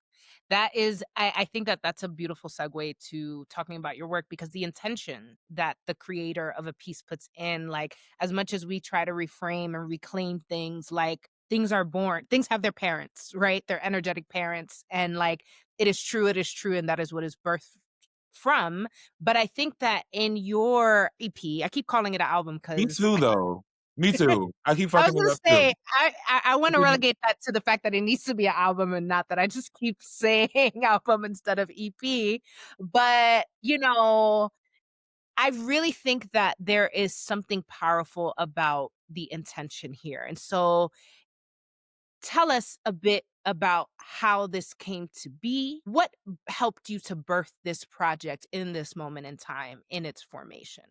That is, I think that that's a beautiful segue to talking about your work because the intention that the creator of a piece puts in, like, as much as we try to reframe and reclaim things, like, things are born, things have their parents, right? Their energetic parents. And, like, it is true, and that is what is birthed from. But I think that in your EP, I keep calling it an album Me because too, though. Me too. I keep I was fucking it gonna up too. say, I I wanna keep- relegate that to the fact that it needs to be an album and not that I just keep saying album instead of EP. But, I really think that there is something powerful about the intention here. And so tell us a bit about how this came to be. What helped you to birth this project in this moment in time in its formation?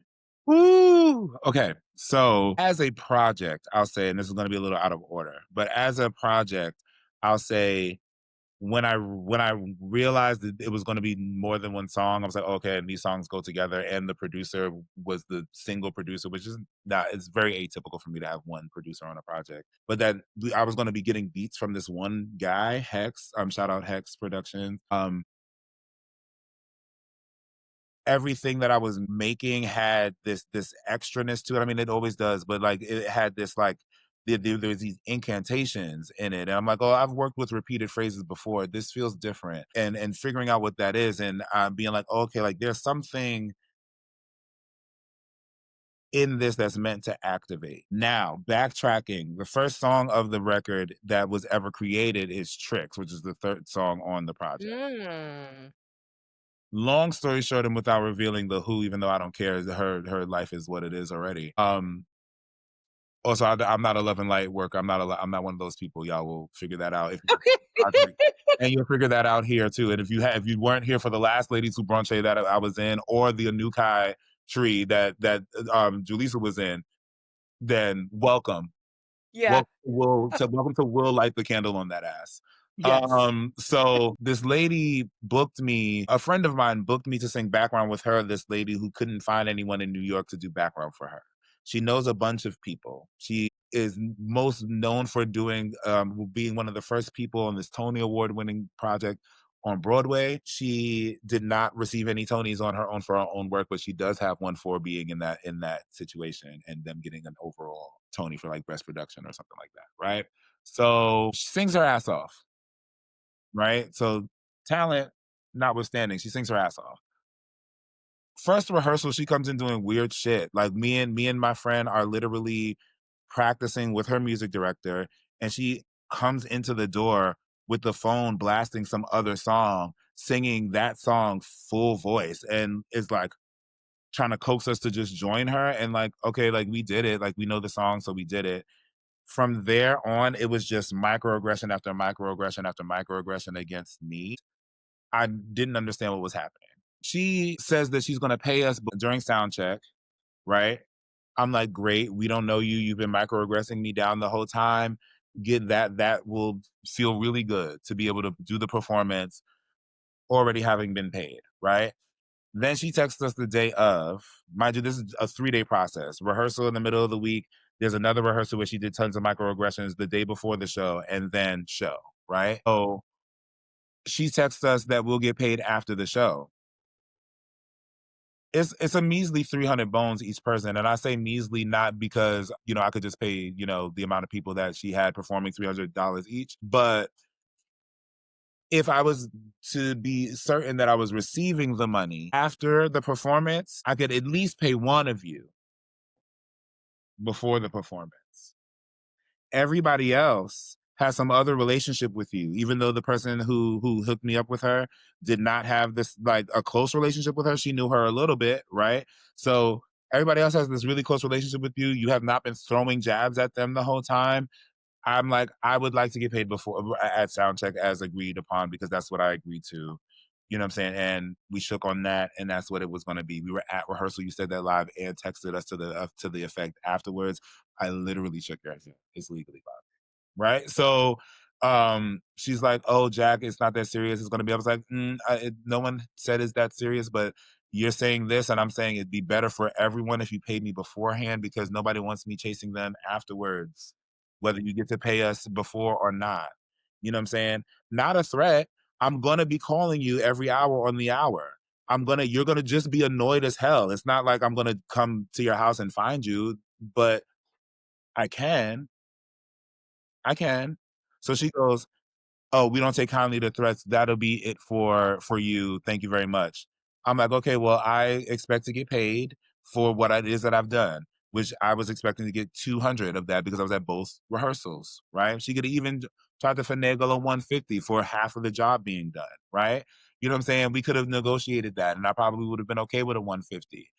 Woo! Okay, so as a project, I'll say, and this is going to be a little out of order, but as a project, I'll say when I realized that it was going to be more than one song, I was like, okay, and these songs go together. And the producer was the single producer, which is not it's very atypical for me to have one producer on a project. But that I was going to be getting beats from this one guy, Hex. Shout out Hex Productions. Everything that I was making had this extraness to it. I mean, it always does, but like it had this like there's these incantations in it, and I'm like, oh, I've worked with repeated phrases before. This feels different, and figuring out what that is, and being like, oh, okay, like there's something in this that's meant to activate. Now, backtracking, the first song of the record that was ever created is Tricks, which is the third song on the project. Mm. Long story short, and without revealing the who, even though I don't care, her life is what it is already. Also, I'm not a love and light worker. I'm not one of those people. Y'all will figure that out if you Okay. project, and you'll figure that out here too. And if you weren't here for the last Ladies Who Bronché that I was in, or the Anukai tree that Julissa was in, then welcome. Yeah. Welcome to Will Light the Candle on that ass. Yes. So this lady booked me, a friend of mine booked me to sing background with her, this lady who couldn't find anyone in New York to do background for her. She knows a bunch of people. She is most known for being one of the first people on this Tony Award winning project on Broadway. She did not receive any Tonys on her own for her own work, but she does have one for being in that situation and them getting an overall Tony for like best production or something like that, right? So she sings her ass off, right? So talent notwithstanding, she sings her ass off. First rehearsal, she comes in doing weird shit. Like me and my friend are literally practicing with her music director, and she comes into the door with the phone blasting some other song, singing that song full voice, and is like trying to coax us to just join her. And like, okay, like we did it, like we know the song, so we did it. From there on, it was just microaggression after microaggression after microaggression against me. I didn't understand what was happening. She says that she's going to pay us during sound check, right? I'm like, great. We don't know you. You've been microaggressing me down the whole time. Get that. That will feel really good to be able to do the performance already having been paid, right? Then she texts us the day of. Mind you, this is a 3-day process. Rehearsal in the middle of the week, There's another rehearsal where she did tons of microaggressions the day before the show and then show, right? So she texts us that we'll get paid after the show. It's a measly 300 bones each person. And I say measly not because, I could just pay, the amount of people that she had performing $300 each. But if I was to be certain that I was receiving the money after the performance, I could at least pay one of you before the performance. Everybody else has some other relationship with you, even though the person who hooked me up with her did not have this like a close relationship with her. She knew her a little bit, right? So everybody else has this really close relationship with you. You have not been throwing jabs at them the whole time. I'm like, I would like to get paid before at soundcheck as agreed upon because that's what I agreed to. You know what I'm saying? And we shook on that, and that's what it was going to be. We were at rehearsal. You said that live and texted us to the effect afterwards. I literally shook your hand. It's legally binding, right? So she's like, "Oh, Jack, it's not that serious. It's going to be." I was like, "No one said it's that serious, but you're saying this, and I'm saying it'd be better for everyone if you paid me beforehand because nobody wants me chasing them afterwards, whether you get to pay us before or not." You know what I'm saying? Not a threat. I'm gonna be calling you every hour on the hour. You're gonna just be annoyed as hell. It's not like I'm gonna come to your house and find you, but I can. I can. So she goes, "Oh, we don't take kindly to threats. That'll be it for you. Thank you very much." I'm like, "Okay, well, I expect to get paid for what it is that I've done," which I was expecting to get 200 of that because I was at both rehearsals, right? She could even tried to finagle a 150 for half of the job being done, right? You know what I'm saying? We could have negotiated that, and I probably would have been okay with a 150,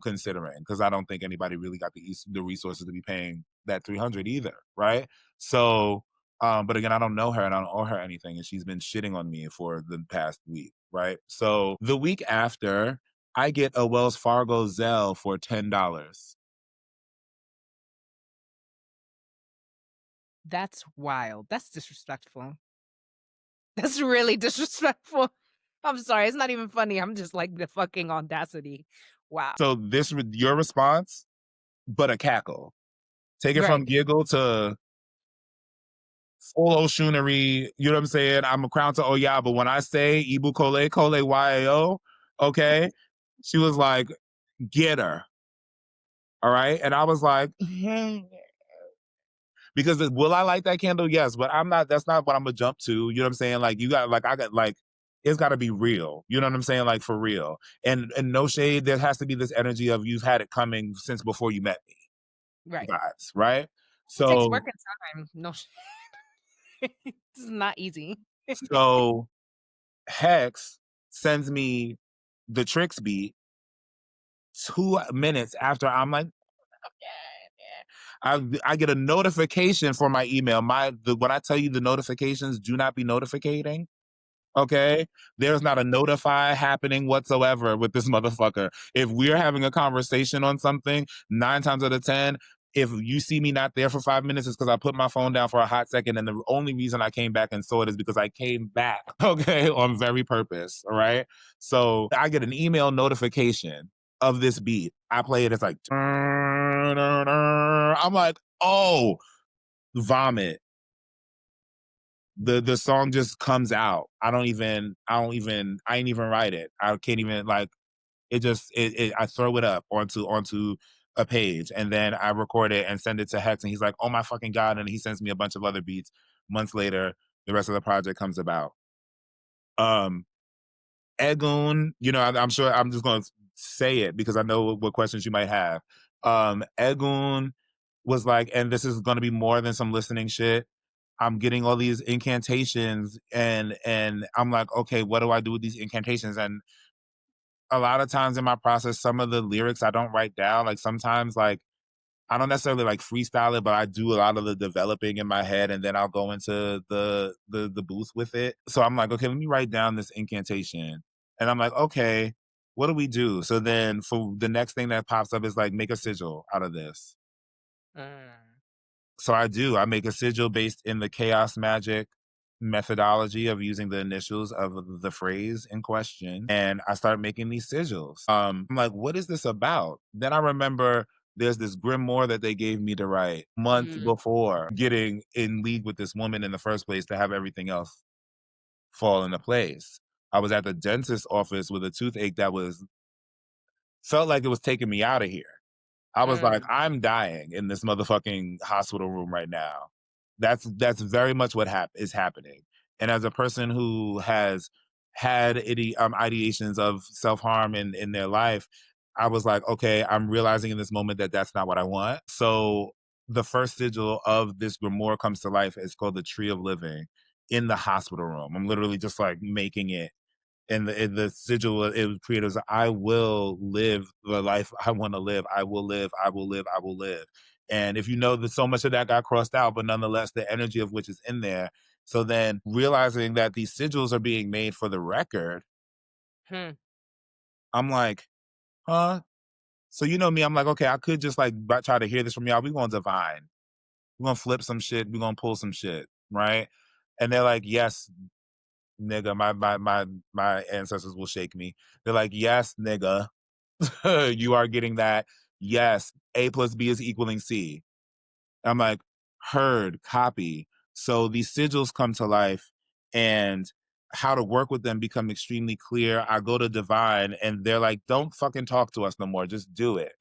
considering because I don't think anybody really got the resources to be paying that 300 either, right? So but again, I don't know her and I don't owe her anything. And she's been shitting on me for the past week, right? So the week after, I get a Wells Fargo Zelle for $10. That's wild. That's disrespectful. That's really disrespectful. I'm sorry. It's not even funny. I'm just like the fucking audacity. Wow. So your response, but a cackle. Take it from Right. giggle to full Oshunari. You know what I'm saying? I'm a crown to Oya, but when I say Ibu Kole YAO, okay, she was like, get her. All right. And I was like, because will I light that candle? Yes, but that's not what I'm gonna jump to. You know what I'm saying? Like it's gotta be real. You know what I'm saying? Like for real. And no shade, there has to be this energy of you've had it coming since before you met me, Right. guys, right? It takes So work and time. No, this is not easy. so Hex sends me the tricks beat 2 minutes after I'm like, I get a notification for my email. When I tell you the notifications do not be notificating, okay? There's not a notify happening whatsoever with this motherfucker. If we're having a conversation on something, 9 times out of 10, if you see me not there for 5 minutes, it's because I put my phone down for a hot second. And the only reason I came back and saw it is because I came back, okay, on very purpose. All right. So I get an email notification of this beat. I play it, it's like, I'm like, oh, vomit. The song just comes out. I ain't even write it. I can't even like I throw it up onto a page and then I record it and send it to Hex and he's like, oh my fucking God. And he sends me a bunch of other beats. Months later, the rest of the project comes about. Um Egun, I'm sure I'm just gonna say it because I know what questions you might have. Egun was like, and this is gonna be more than some listening shit. I'm getting all these incantations and I'm like, okay, what do I do with these incantations? And a lot of times in my process, some of the lyrics I don't write down. Like sometimes like I don't necessarily like freestyle it, but I do a lot of the developing in my head and then I'll go into the booth with it. So I'm like, okay, let me write down this incantation. And I'm like, okay, what do we do? So then for the next thing that pops up is like make a sigil out of this. Mm. So I do. I make a sigil based in the chaos magic methodology of using the initials of the phrase in question. And I start making these sigils. I'm like, what is this about? Then I remember There's this grimoire that they gave me to write months Mm, before getting in league with this woman in the first place to have everything else fall into place. I was at the dentist's office with a toothache that was felt like it was taking me out of here. I was like, mm, "I'm dying in this motherfucking hospital room right now." That's very much what is happening. And as a person who has had ideations of self-harm in their life, I was like, "Okay, I'm realizing in this moment that that's not what I want." So the first sigil of this grimoire comes to life. It's called the Tree of Living in the hospital room. I'm literally just like making it and the sigil it was created as I will live the life I want to live. I will live. I will live. I will live. And if you know that so much of that got crossed out, but nonetheless the energy of which is in there. So then realizing that these sigils are being made for the record, hmm. I'm like, huh? So you know me, I'm like, okay, I could just like try to hear this from y'all. We gonna divine. We're gonna flip some shit. We're gonna pull some shit, right? And they're like, yes, nigga. My ancestors will shake me. They're like, yes, nigga. You are getting that. Yes, A plus B is equaling C. I'm like, heard, copy. So these sigils come to life and how to work with them become extremely clear. I go to Divine and they're like, don't fucking talk to us no more. Just do it.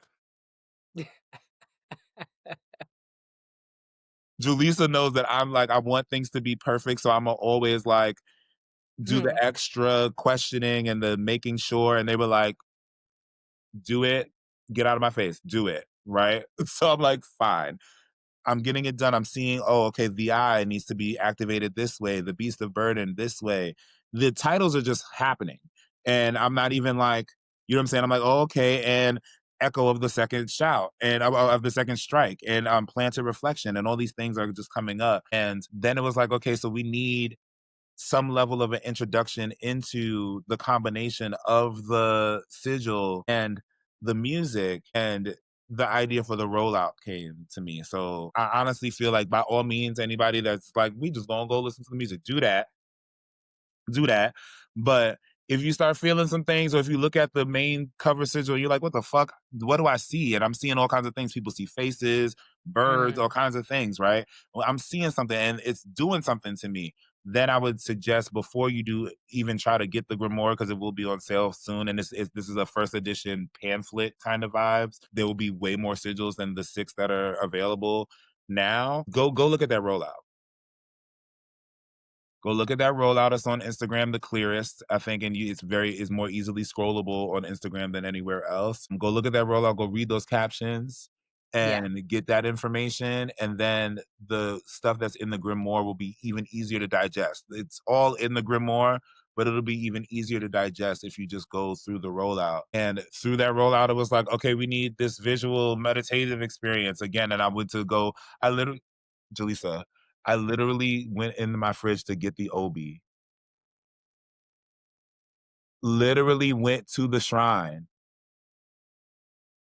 Julissa knows that I'm like, I want things to be perfect. So I'm always like, do the Hmm. extra questioning and the making sure. And they were like, do it. Get out of my face. Do it. Right. So I'm like, fine. I'm getting it done. I'm seeing, oh, okay, the eye needs to be activated this way, the beast of burden this way. The titles are just happening. And I'm not even like, you know what I'm saying? I'm like, oh, okay. And echo of the second shout and of the second strike and planted reflection and all these things are just coming up. And then it was like, okay, so we need some level of an introduction into the combination of the sigil and the music and the idea for the rollout came to me. So I honestly feel like by all means, anybody that's like, we just gonna go listen to the music, do that. But if you start feeling some things, or if you look at the main cover sigil, you're like, what the fuck? What do I see? And I'm seeing all kinds of things. People see faces, birds, Mm. all kinds of things, right? Well, I'm seeing something and it's doing something to me. Then I would suggest before you do even try to get the grimoire, because it will be on sale soon. And this is a first edition pamphlet kind of vibes. There will be way more sigils than the 6 that are available now. Go look at that rollout. Go look at that rollout. It's on Instagram the clearest, I think, and it's more easily scrollable on Instagram than anywhere else. Go look at that rollout, go read those captions Yeah. and get that information. And then the stuff that's in the grimoire will be even easier to digest. It's all in the grimoire, but it'll be even easier to digest if you just go through the rollout. And through that rollout, it was like, okay, we need this visual meditative experience again. And I went to go, I literally, Julissa, I literally went into my fridge to get the Obi. Literally went to the shrine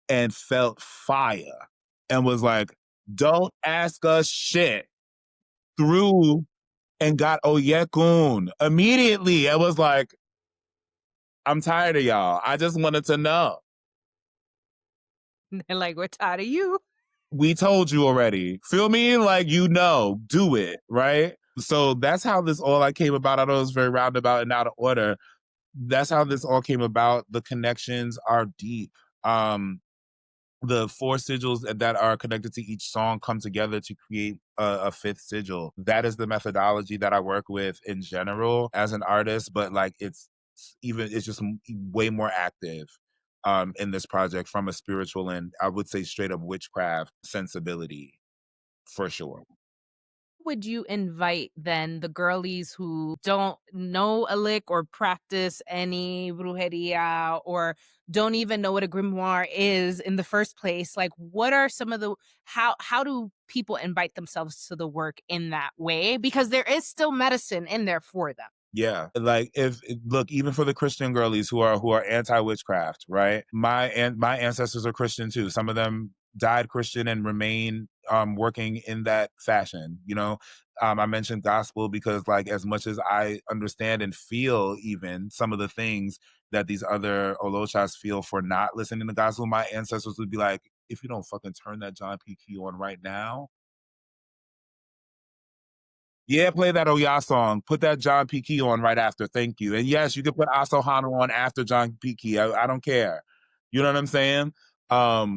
and felt fire and was like, "Don't ask us shit." Through and got Oyekun immediately. I was like, "I'm tired of y'all. I just wanted to know. They're like, we're tired of you. We told you already. Feel me? Like, do it, right?" So that's how this all I came about. I know it's very roundabout and out of order. That's how this all came about. The connections are deep. Um, the 4 sigils that are connected to each song come together to create a 5th sigil. That is the methodology that I work with in general as an artist, but like it's just way more active in this project from a spiritual and I would say straight up witchcraft sensibility for sure. Would you invite then the girlies who don't know a lick or practice any brujeria or don't even know what a grimoire is in the first place? Like, what are some of the how do people invite themselves to the work in that way? Because there is still medicine in there for them. Yeah, like if look, even for the Christian girlies who are anti witchcraft, right? My ancestors are Christian too. Some of them died Christian and remain working in that fashion. I mentioned gospel because like as much as I understand and feel even some of the things that these other Olochas feel for not listening to gospel, my ancestors would be like, if you don't fucking turn that John P. Key on right now. Yeah, play that Oya song. Put that John P. Key on right after. Thank you. And yes, you can put Asohana on after John P. Key. I don't care. You know what I'm saying?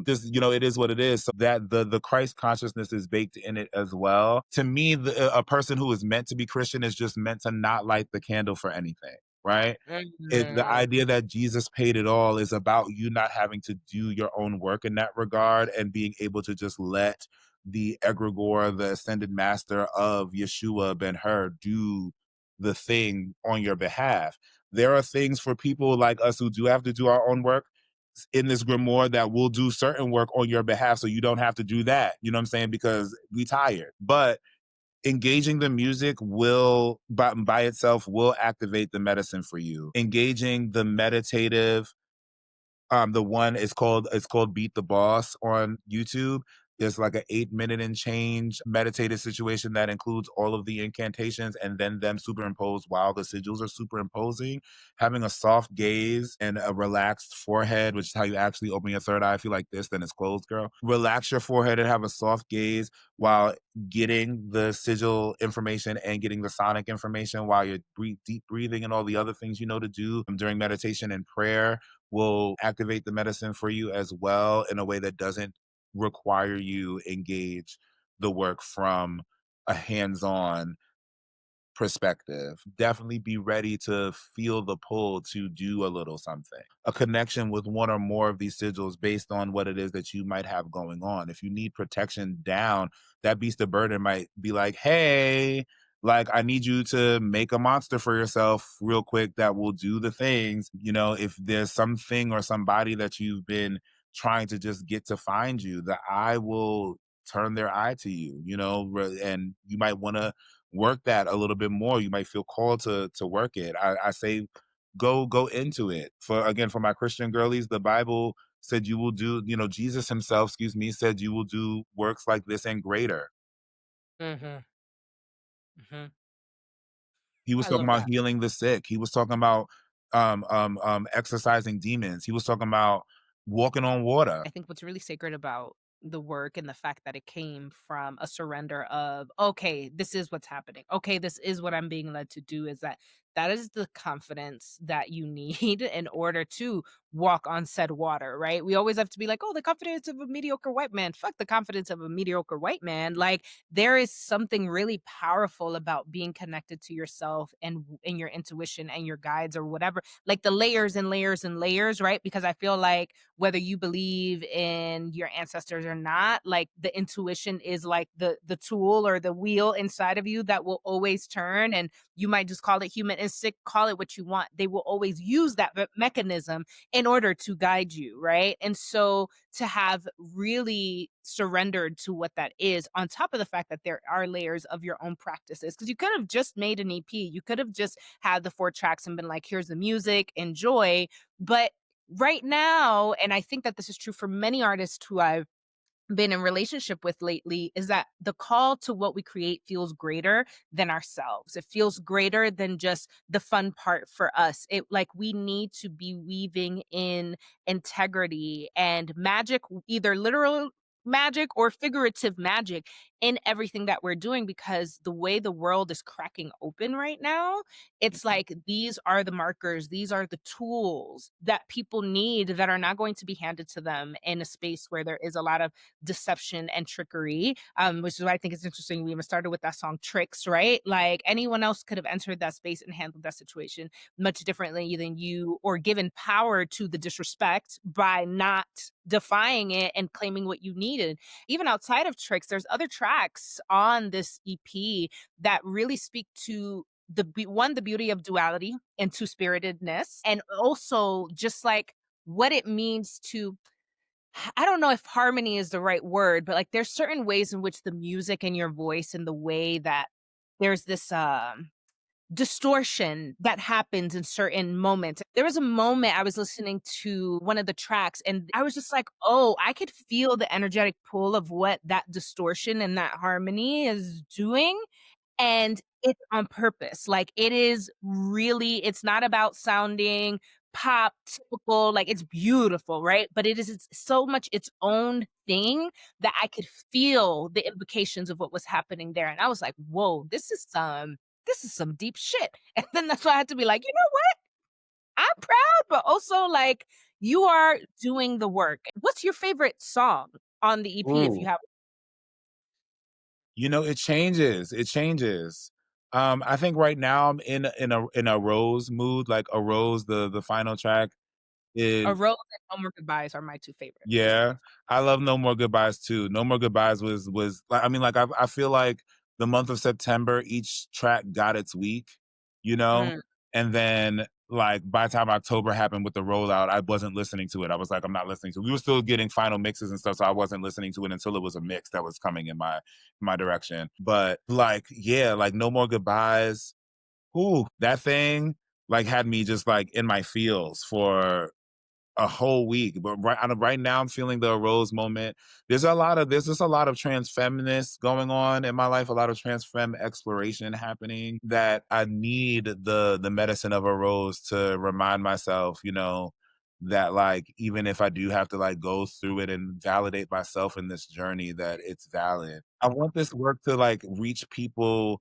This, it is what it is. So that the Christ consciousness is baked in it as well. To me, a person who is meant to be Christian is just meant to not light the candle for anything, right? The Mhm. idea that Jesus paid it all is about you not having to do your own work in that regard and being able to just let the egregore, the ascended master of Yeshua Ben Hur, do the thing on your behalf. There are things for people like us who do have to do our own work in this grimoire that will do certain work on your behalf so you don't have to do that. You know what I'm saying? Because we tired. But engaging the music will by itself will activate the medicine for you. Engaging the meditative, the one is called it's called Beat the Boss on YouTube. There's like an 8 minute and change meditative situation that includes all of the incantations and then them superimposed while the sigils are superimposing. Having a soft gaze and a relaxed forehead, which is how you actually open your third eye. If you like this, then it's closed, girl. Relax your forehead and have a soft gaze while getting the sigil information and getting the sonic information while you're deep breathing and all the other things you know to do during meditation and prayer will activate the medicine for you as well in a way that doesn't require you engage the work from a hands-on perspective. Definitely be ready to feel the pull to do a little something. A connection with one or more of these sigils based on what it is that you might have going on. If you need protection down, that beast of burden might be like, hey, like I need you to make a monster for yourself real quick that will do the things. If there's something or somebody that you've been trying to just get to find you, the eye will turn their eye to you, and you might want to work that a little bit more. You might feel called to work it. I say go into it. For my Christian girlies, the Bible said you will do, Jesus himself, excuse me, said you will do works like this and greater. Mhm. Mhm. He was I talking love about that. healing the sick. He was talking about exorcising demons. He was talking about walking on water. I think what's really sacred about the work and the fact that it came from a surrender of, okay, this is what's happening. Okay, this is what I'm being led to do, is that is the confidence that you need in order to walk on said water, right? We always have to be like, oh, the confidence of a mediocre white man. Fuck the confidence of a mediocre white man. Like, there is something really powerful about being connected to yourself and your intuition and your guides or whatever, like the layers and layers and layers, right? Because I feel like whether you believe in your ancestors or not, like the intuition is like the tool or the wheel inside of you that will always turn. And you might just call it human instinct, call it what you want. They will always use that mechanism in order to guide you, right? And so to have really surrendered to what that is, on top of the fact that there are layers of your own practices, because you could have just made an EP, you could have just had the 4 tracks and been like, here's the music, enjoy. But right now, and I think that this is true for many artists who I've been in relationship with lately, is that the call to what we create feels greater than ourselves. It feels greater than just the fun part for us. It like we need to be weaving in integrity and magic, either literal magic or figurative magic in everything that we're doing, because the way the world is cracking open right now, it's like these are the markers, these are the tools that people need that are not going to be handed to them in a space where there is a lot of deception and trickery, which is why I think it's interesting. We even started with that song Tricks, right? Like anyone else could have entered that space and handled that situation much differently than you, or given power to the disrespect by not defying it and claiming what you needed. Even outside of Tricks, there's other tracks on this EP that really speak to the beauty of duality and two-spiritedness, and also just like what it means to, I don't know if harmony is the right word, but like there's certain ways in which the music and your voice and the way that there's this distortion that happens in certain moments. There was a moment I was listening to one of the tracks and I was just like, "Oh, I could feel the energetic pull of what that distortion and that harmony is doing." And it's on purpose. Like, it is really, it's not about sounding pop, typical, like, it's beautiful, right? But it's so much its own thing that I could feel the implications of what was happening there, and I was like, "Whoa, this is some deep shit." And then that's why I had to be like, "You know what? I'm proud, but also, like, you are doing the work." What's your favorite song on the EP if you Ooh. have You know, it changes, it changes. I think right now I'm in a Rose mood, like, a Rose, the final track a is Rose and No More Goodbyes are my 2 favorites, just yeah, I love No More Goodbyes too. No More Goodbyes was like, I mean, like, I feel like the month of September, each track got its week, you know? mm, And then, like, by the time October happened with the rollout, I wasn't listening to it. I was like, "I'm not listening to it." We were still getting final mixes and stuff, so I wasn't listening to it until it was a mix that was coming in my direction. But, like, yeah, like, No More Goodbyes, ooh, that thing, like, had me just, like, in my feels for a whole week. But right now, I'm feeling the rose moment. There's just a lot of trans feminists going on in my life, a lot of trans femme exploration happening that I need the medicine of a rose to remind myself, that, like, even if I do have to, like, go through it and validate myself in this journey, that it's valid. I want this work to, like, reach people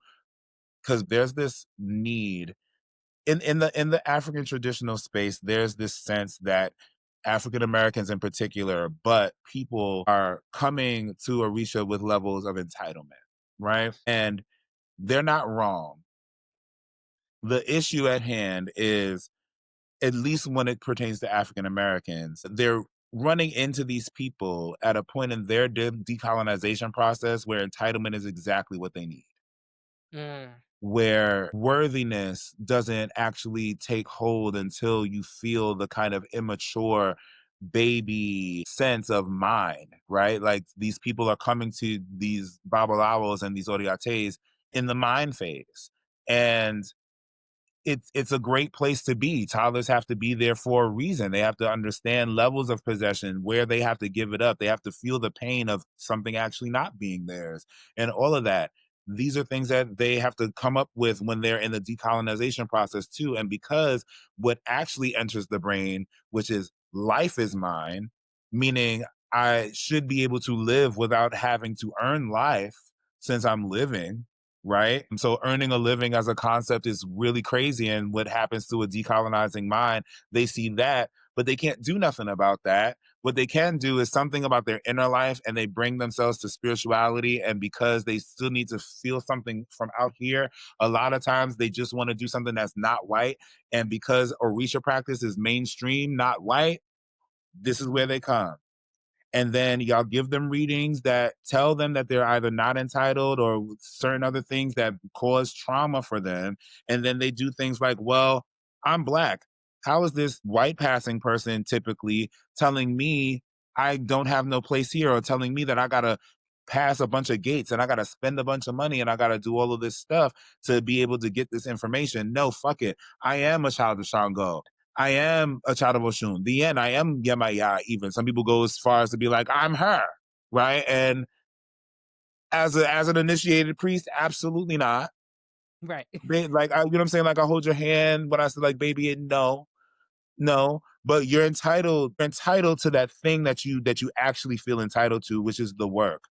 because there's this need in the African traditional space. There's this sense that African Americans in particular, but people are coming to Orisha with levels of entitlement, right? And they're not wrong. The issue at hand is, at least when it pertains to African Americans, they're running into these people at a point in their decolonization process where entitlement is exactly what they need, mm, where worthiness doesn't actually take hold until you feel the kind of immature baby sense of mind, right? Like, these people are coming to these babalawos and these oriates in the mind phase. And it's a great place to be. Toddlers have to be there for a reason. They have to understand levels of possession, where they have to give it up. They have to feel the pain of something actually not being theirs, and all of that. These are things that they have to come up with when they're in the decolonization process too. And because what actually enters the brain, which is life is mine, meaning I should be able to live without having to earn life since I'm living, right? And so earning a living as a concept is really crazy. And what happens to a decolonizing mind, they see that, but they can't do nothing about that. What they can do is something about their inner life, and they bring themselves to spirituality. And because they still need to feel something from out here, a lot of times they just want to do something that's not white. And because Orisha practice is mainstream, not white, this is where they come. And then y'all give them readings that tell them that they're either not entitled or certain other things that cause trauma for them. And then they do things like, well, I'm black. How is this white passing person typically telling me I don't have no place here, or telling me that I gotta pass a bunch of gates and I gotta spend a bunch of money and I gotta do all of this stuff to be able to get this information? No, fuck it. I am a child of Shango. I am a child of Oshun. The end, I am Yemaya even. Some people go as far as to be like, I'm her, right? And as an initiated priest, absolutely not. right. Like, you know what I'm saying? Like, I hold your hand when I say, like, baby, no, no. But you're entitled to that thing that you actually feel entitled to, which is the work.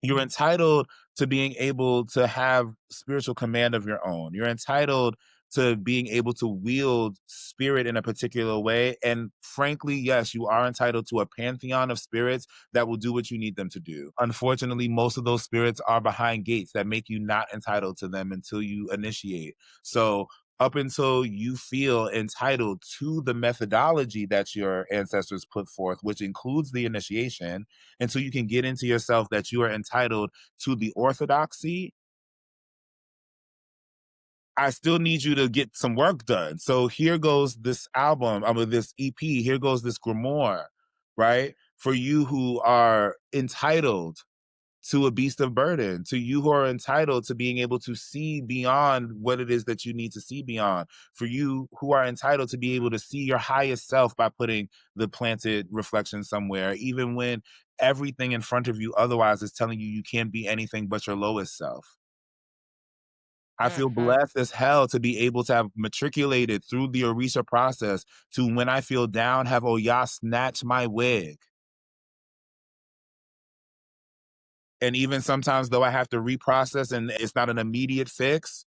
You're entitled to being able to have spiritual command of your own. You're entitled to being able to wield spirit in a particular way. And frankly, yes, you are entitled to a pantheon of spirits that will do what you need them to do. Unfortunately, most of those spirits are behind gates that make you not entitled to them until you initiate. So, up until you feel entitled to the methodology that your ancestors put forth, which includes the initiation, until you can get into yourself that you are entitled to the orthodoxy, I still need you to get some work done. So here goes this album, I mean, this EP, here goes this grimoire, right? For you who are entitled to a beast of burden, to you who are entitled to being able to see beyond what it is that you need to see beyond, for you who are entitled to be able to see your highest self by putting the planted reflection somewhere, even when everything in front of you otherwise is telling you you can't be anything but your lowest self. I feel Mhm. blessed as hell to be able to have matriculated through the Orisha process to when I feel down, have Oya snatch my wig. And even sometimes, though I have to reprocess and it's not an immediate fix,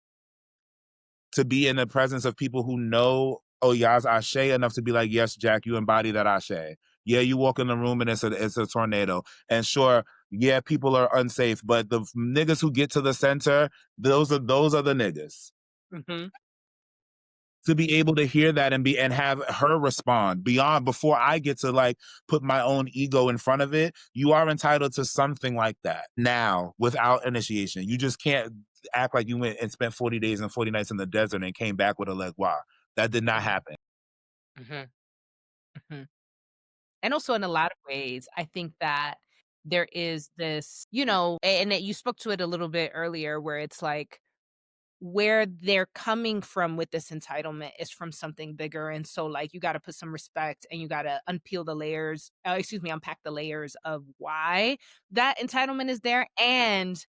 to be in the presence of people who know Oya's Ashe enough to be like, yes, Jack, you embody that Ashe. Yeah, you walk in the room and it's a tornado. And sure, yeah, people are unsafe, but the niggas who get to the center, those are the niggas. Mhm. To be able to hear that and have her respond beyond before I get to like put my own ego in front of it, you are entitled to something like that now without initiation. You just can't act like you went and spent 40 days and 40 nights in the desert and came back with a leg. Wow, that did not Mhm. happen. Mhm. Mhm. And also in a lot of ways, I think that there is this, and you spoke to it a little bit earlier where it's like where they're coming from with this entitlement is from something bigger. And so like you got to put some respect and you got to unpeel the layers, unpack the layers of why that entitlement is there and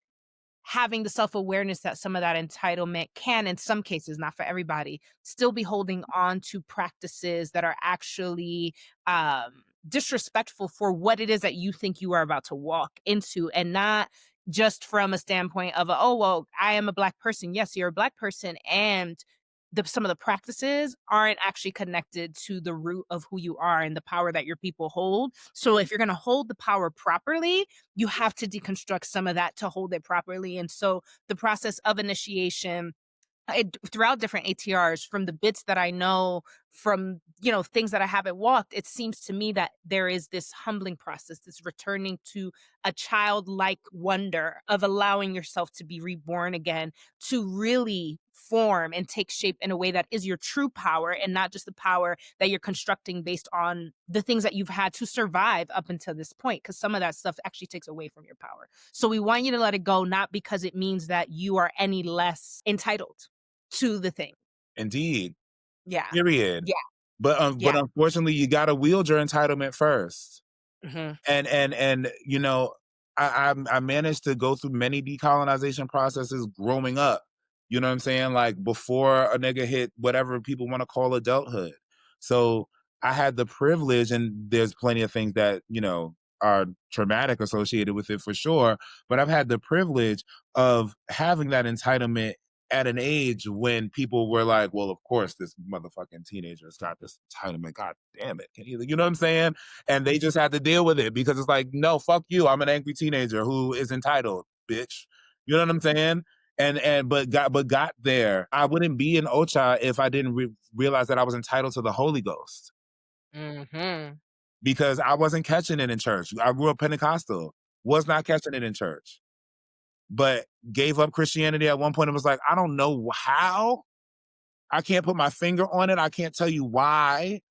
having the self-awareness that some of that entitlement can, in some cases, not for everybody, still be holding on to practices that are actually disrespectful for what it is that you think you are about to walk into, and not just from a standpoint of, oh, well, I am a Black person. Yes, you're a Black person. And some of the practices aren't actually connected to the root of who you are and the power that your people hold. So if you're going to hold the power properly, you have to deconstruct some of that to hold it properly. And so the process of initiation throughout different ATRs, from the bits that I know, from things that I haven't walked, it seems to me that there is this humbling process, this returning to a childlike wonder of allowing yourself to be reborn again, to really form and take shape in a way that is your true power and not just the power that you're constructing based on the things that you've had to survive up until this point, because some of that stuff actually takes away from your power. So we want you to let it go, not because it means that you are any less entitled to the thing. Indeed. Yeah. Period. Yeah. But Yeah. unfortunately, you got to wield your entitlement first. Mhm. And I managed to go through many decolonization processes growing up. You know what I'm saying? Like before a nigga hit whatever people want to call adulthood. So I had the privilege, and there's plenty of things that are traumatic associated with it for sure. But I've had the privilege of having that entitlement at an age when people were like, well, of course, this motherfucking teenager's got this entitlement. God damn it. You know what I'm saying? And they just had to deal with it because it's like, no, fuck you. I'm an angry teenager who is entitled, bitch. You know what I'm saying? But got there. I wouldn't be in Ocha if I didn't realize that I was entitled to the Holy Ghost Mhm. because I wasn't catching it in church. I grew up Pentecostal, was not catching it in church, but gave up Christianity at one point and was like, I don't know how. I can't put my finger on it. I can't tell you why,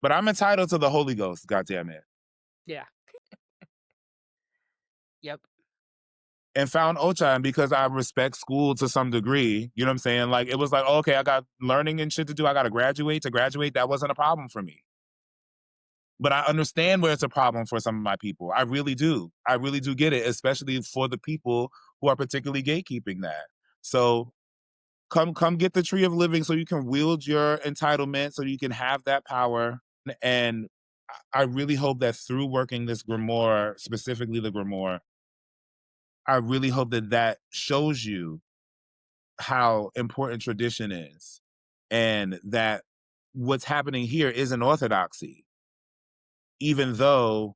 but I'm entitled to the Holy Ghost. God damn it. Yeah. Yep. And found Ocha. And because I respect school to some degree, you know what I'm saying? Like, it was like, oh, okay, I got learning and shit to do. I got to graduate. To graduate, that wasn't a problem for me. But I understand where it's a problem for some of my people. I really do. I really do get it, especially for the people who are particularly gatekeeping that. So come get the tree of living so you can wield your entitlement, so you can have that power. And I really hope that through working this grimoire, specifically the grimoire, I really hope that that shows you how important tradition is and that what's happening here is an orthodoxy, even though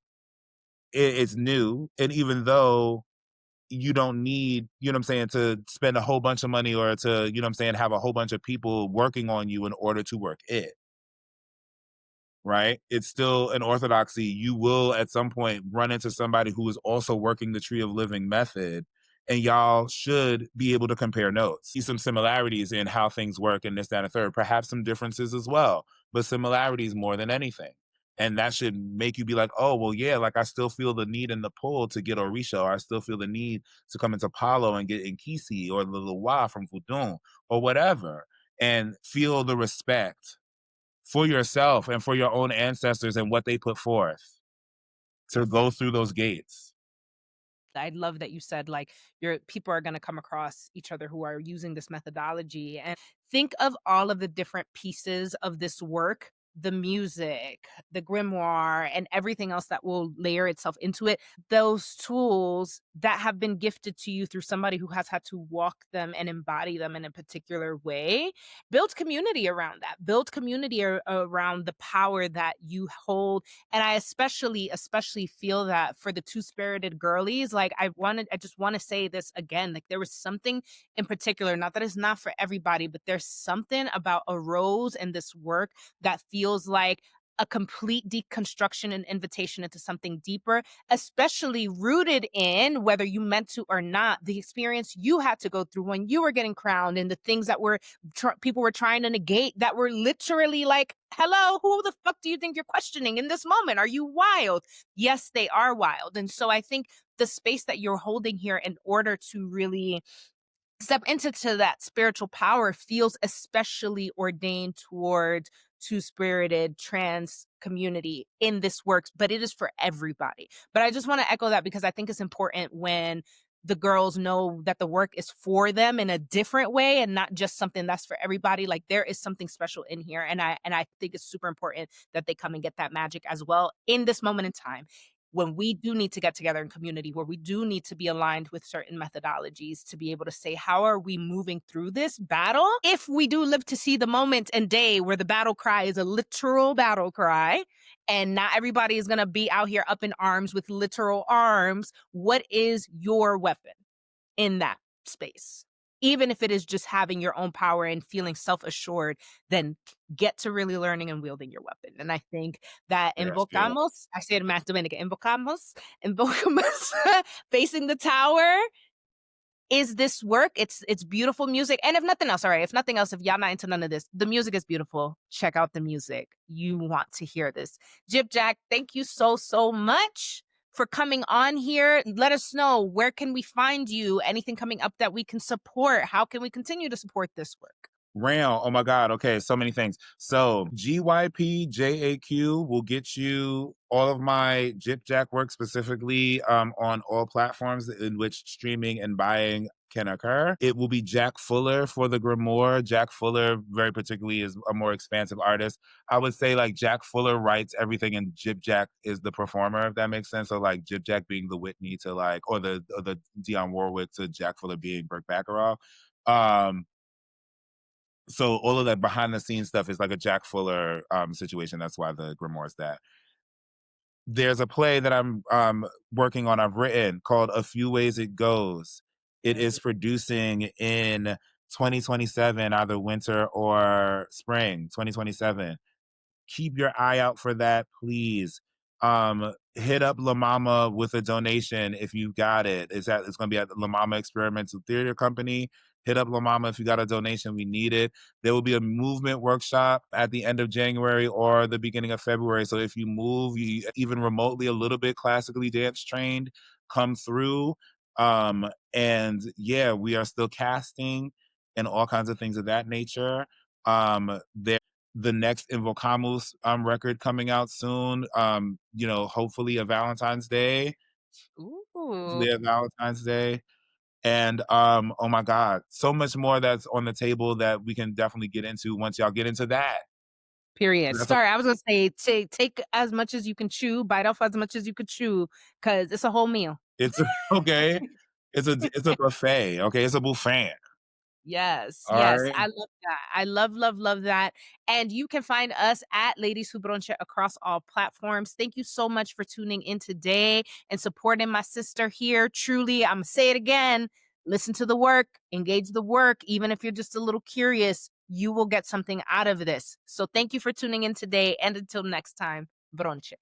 it's new and even though you don't need, you know what I'm saying, to spend a whole bunch of money or to, you know what I'm saying, have a whole bunch of people working on you in order to work it. Right? It's still an orthodoxy. You will at some point run into somebody who is also working the tree of living method, and y'all should be able to compare notes. See some similarities in how things work and this, that, and a third. Perhaps some differences as well, but similarities more than anything. And that should make you be like, oh, well, yeah, like I still feel the need and the pull to get Orisha, or I still feel the need to come into Palo and get Inkisi or the Loa from Fudun or whatever, and feel the respect for yourself and for your own ancestors and what they put forth to go through those gates. I love that you said like your people are going to come across each other who are using this methodology, and think of all of the different pieces of this work, the music, the grimoire, and everything else that will layer itself into it. Those tools that have been gifted to you through somebody who has had to walk them and embody them in a particular way. Build community around that. Build community around the power that you hold. And I especially feel that for the two-spirited girlies, like I just want to say this again, like there was something in particular, not that it's not for everybody, but there's something about a rose and this work that feels like a complete deconstruction and invitation into something deeper, especially rooted in whether you meant to or not, the experience you had to go through when you were getting crowned and the things that were people were trying to negate that were literally like, hello, who the fuck do you think you're questioning in this moment? Are you wild? Yes, they are wild. And so I think the space that you're holding here in order to really step into that spiritual power feels especially ordained towards two-spirited trans community in this works, but it is for everybody. But I just want to echo that because I think it's important when the girls know that the work is for them in a different way and not just something that's for everybody. Like there is something special in here, and I think it's super important that they come and get that magic as well in this moment in time when we do need to get together in community, where we do need to be aligned with certain methodologies to be able to say, how are we moving through this battle? If we do live to see the moment and day where the battle cry is a literal battle cry, and not everybody is going to be out here up in arms with literal arms, what is your weapon in that space? Even if it is just having your own power and feeling self-assured, then get to really learning and wielding your weapon. And I think that Yes, yeah. Invocamos, I say it in Math Dominica, Invocamus, facing the tower is this work. It's beautiful music. And if nothing else, all right, if nothing else, if y'all not into none of this, the music is beautiful. Check out the music. You want to hear this. GypjaQ, thank you so much for coming on here. Let us know, where can we find you? Anything coming up that we can support? How can we continue to support this work? Rail. Oh my God. Okay. So many things. So GypjaQ will get you all of my GypjaQ work specifically on all platforms in which streaming and buying can occur. It will be Jack Fuller for the Grimoire. Jack Fuller, very particularly, is a more expansive artist. I would say like Jack Fuller writes everything and GypjaQ is the performer, if that makes sense. So like GypjaQ being the Whitney to like, or the Dionne Warwick to Jack Fuller being Burt Bacharach. So all of that behind the scenes stuff is like a Jack Fuller situation. That's why the Grimoire is that. There's a play that I'm working on, I've written, called A Few Ways It Goes. It is producing in 2027, either winter or spring 2027. Keep your eye out for that, please. Hit up La Mama with a donation if you got it. It's going to be at the La Mama Experimental Theater Company. Hit up La Mama if you got a donation. We need it. There will be a movement workshop at the end of January or the beginning of February. So if you move, you even remotely a little bit classically dance trained, come through. And yeah, we are still casting and all kinds of things of that nature. There the next Invocamus record coming out soon. Hopefully a Valentine's Day. Ooh, Hopefully a Valentine's Day. And oh my God, so much more that's on the table that we can definitely get into once y'all get into that. period. That's a, Sorry, I was gonna say take as much as you can chew, bite off as much as you could chew, because it's a whole meal. it's okay. It's a buffet. Okay, it's a buffet. Yes, All yes. right. I love that. I love that. And you can find us at Ladies Who Bronché across all platforms. Thank you so much for tuning in today and supporting my sister here. Truly, I'm gonna say it again. Listen to the work, engage the work. Even if you're just a little curious, you will get something out of this. So thank you for tuning in today. And until next time, Bronche.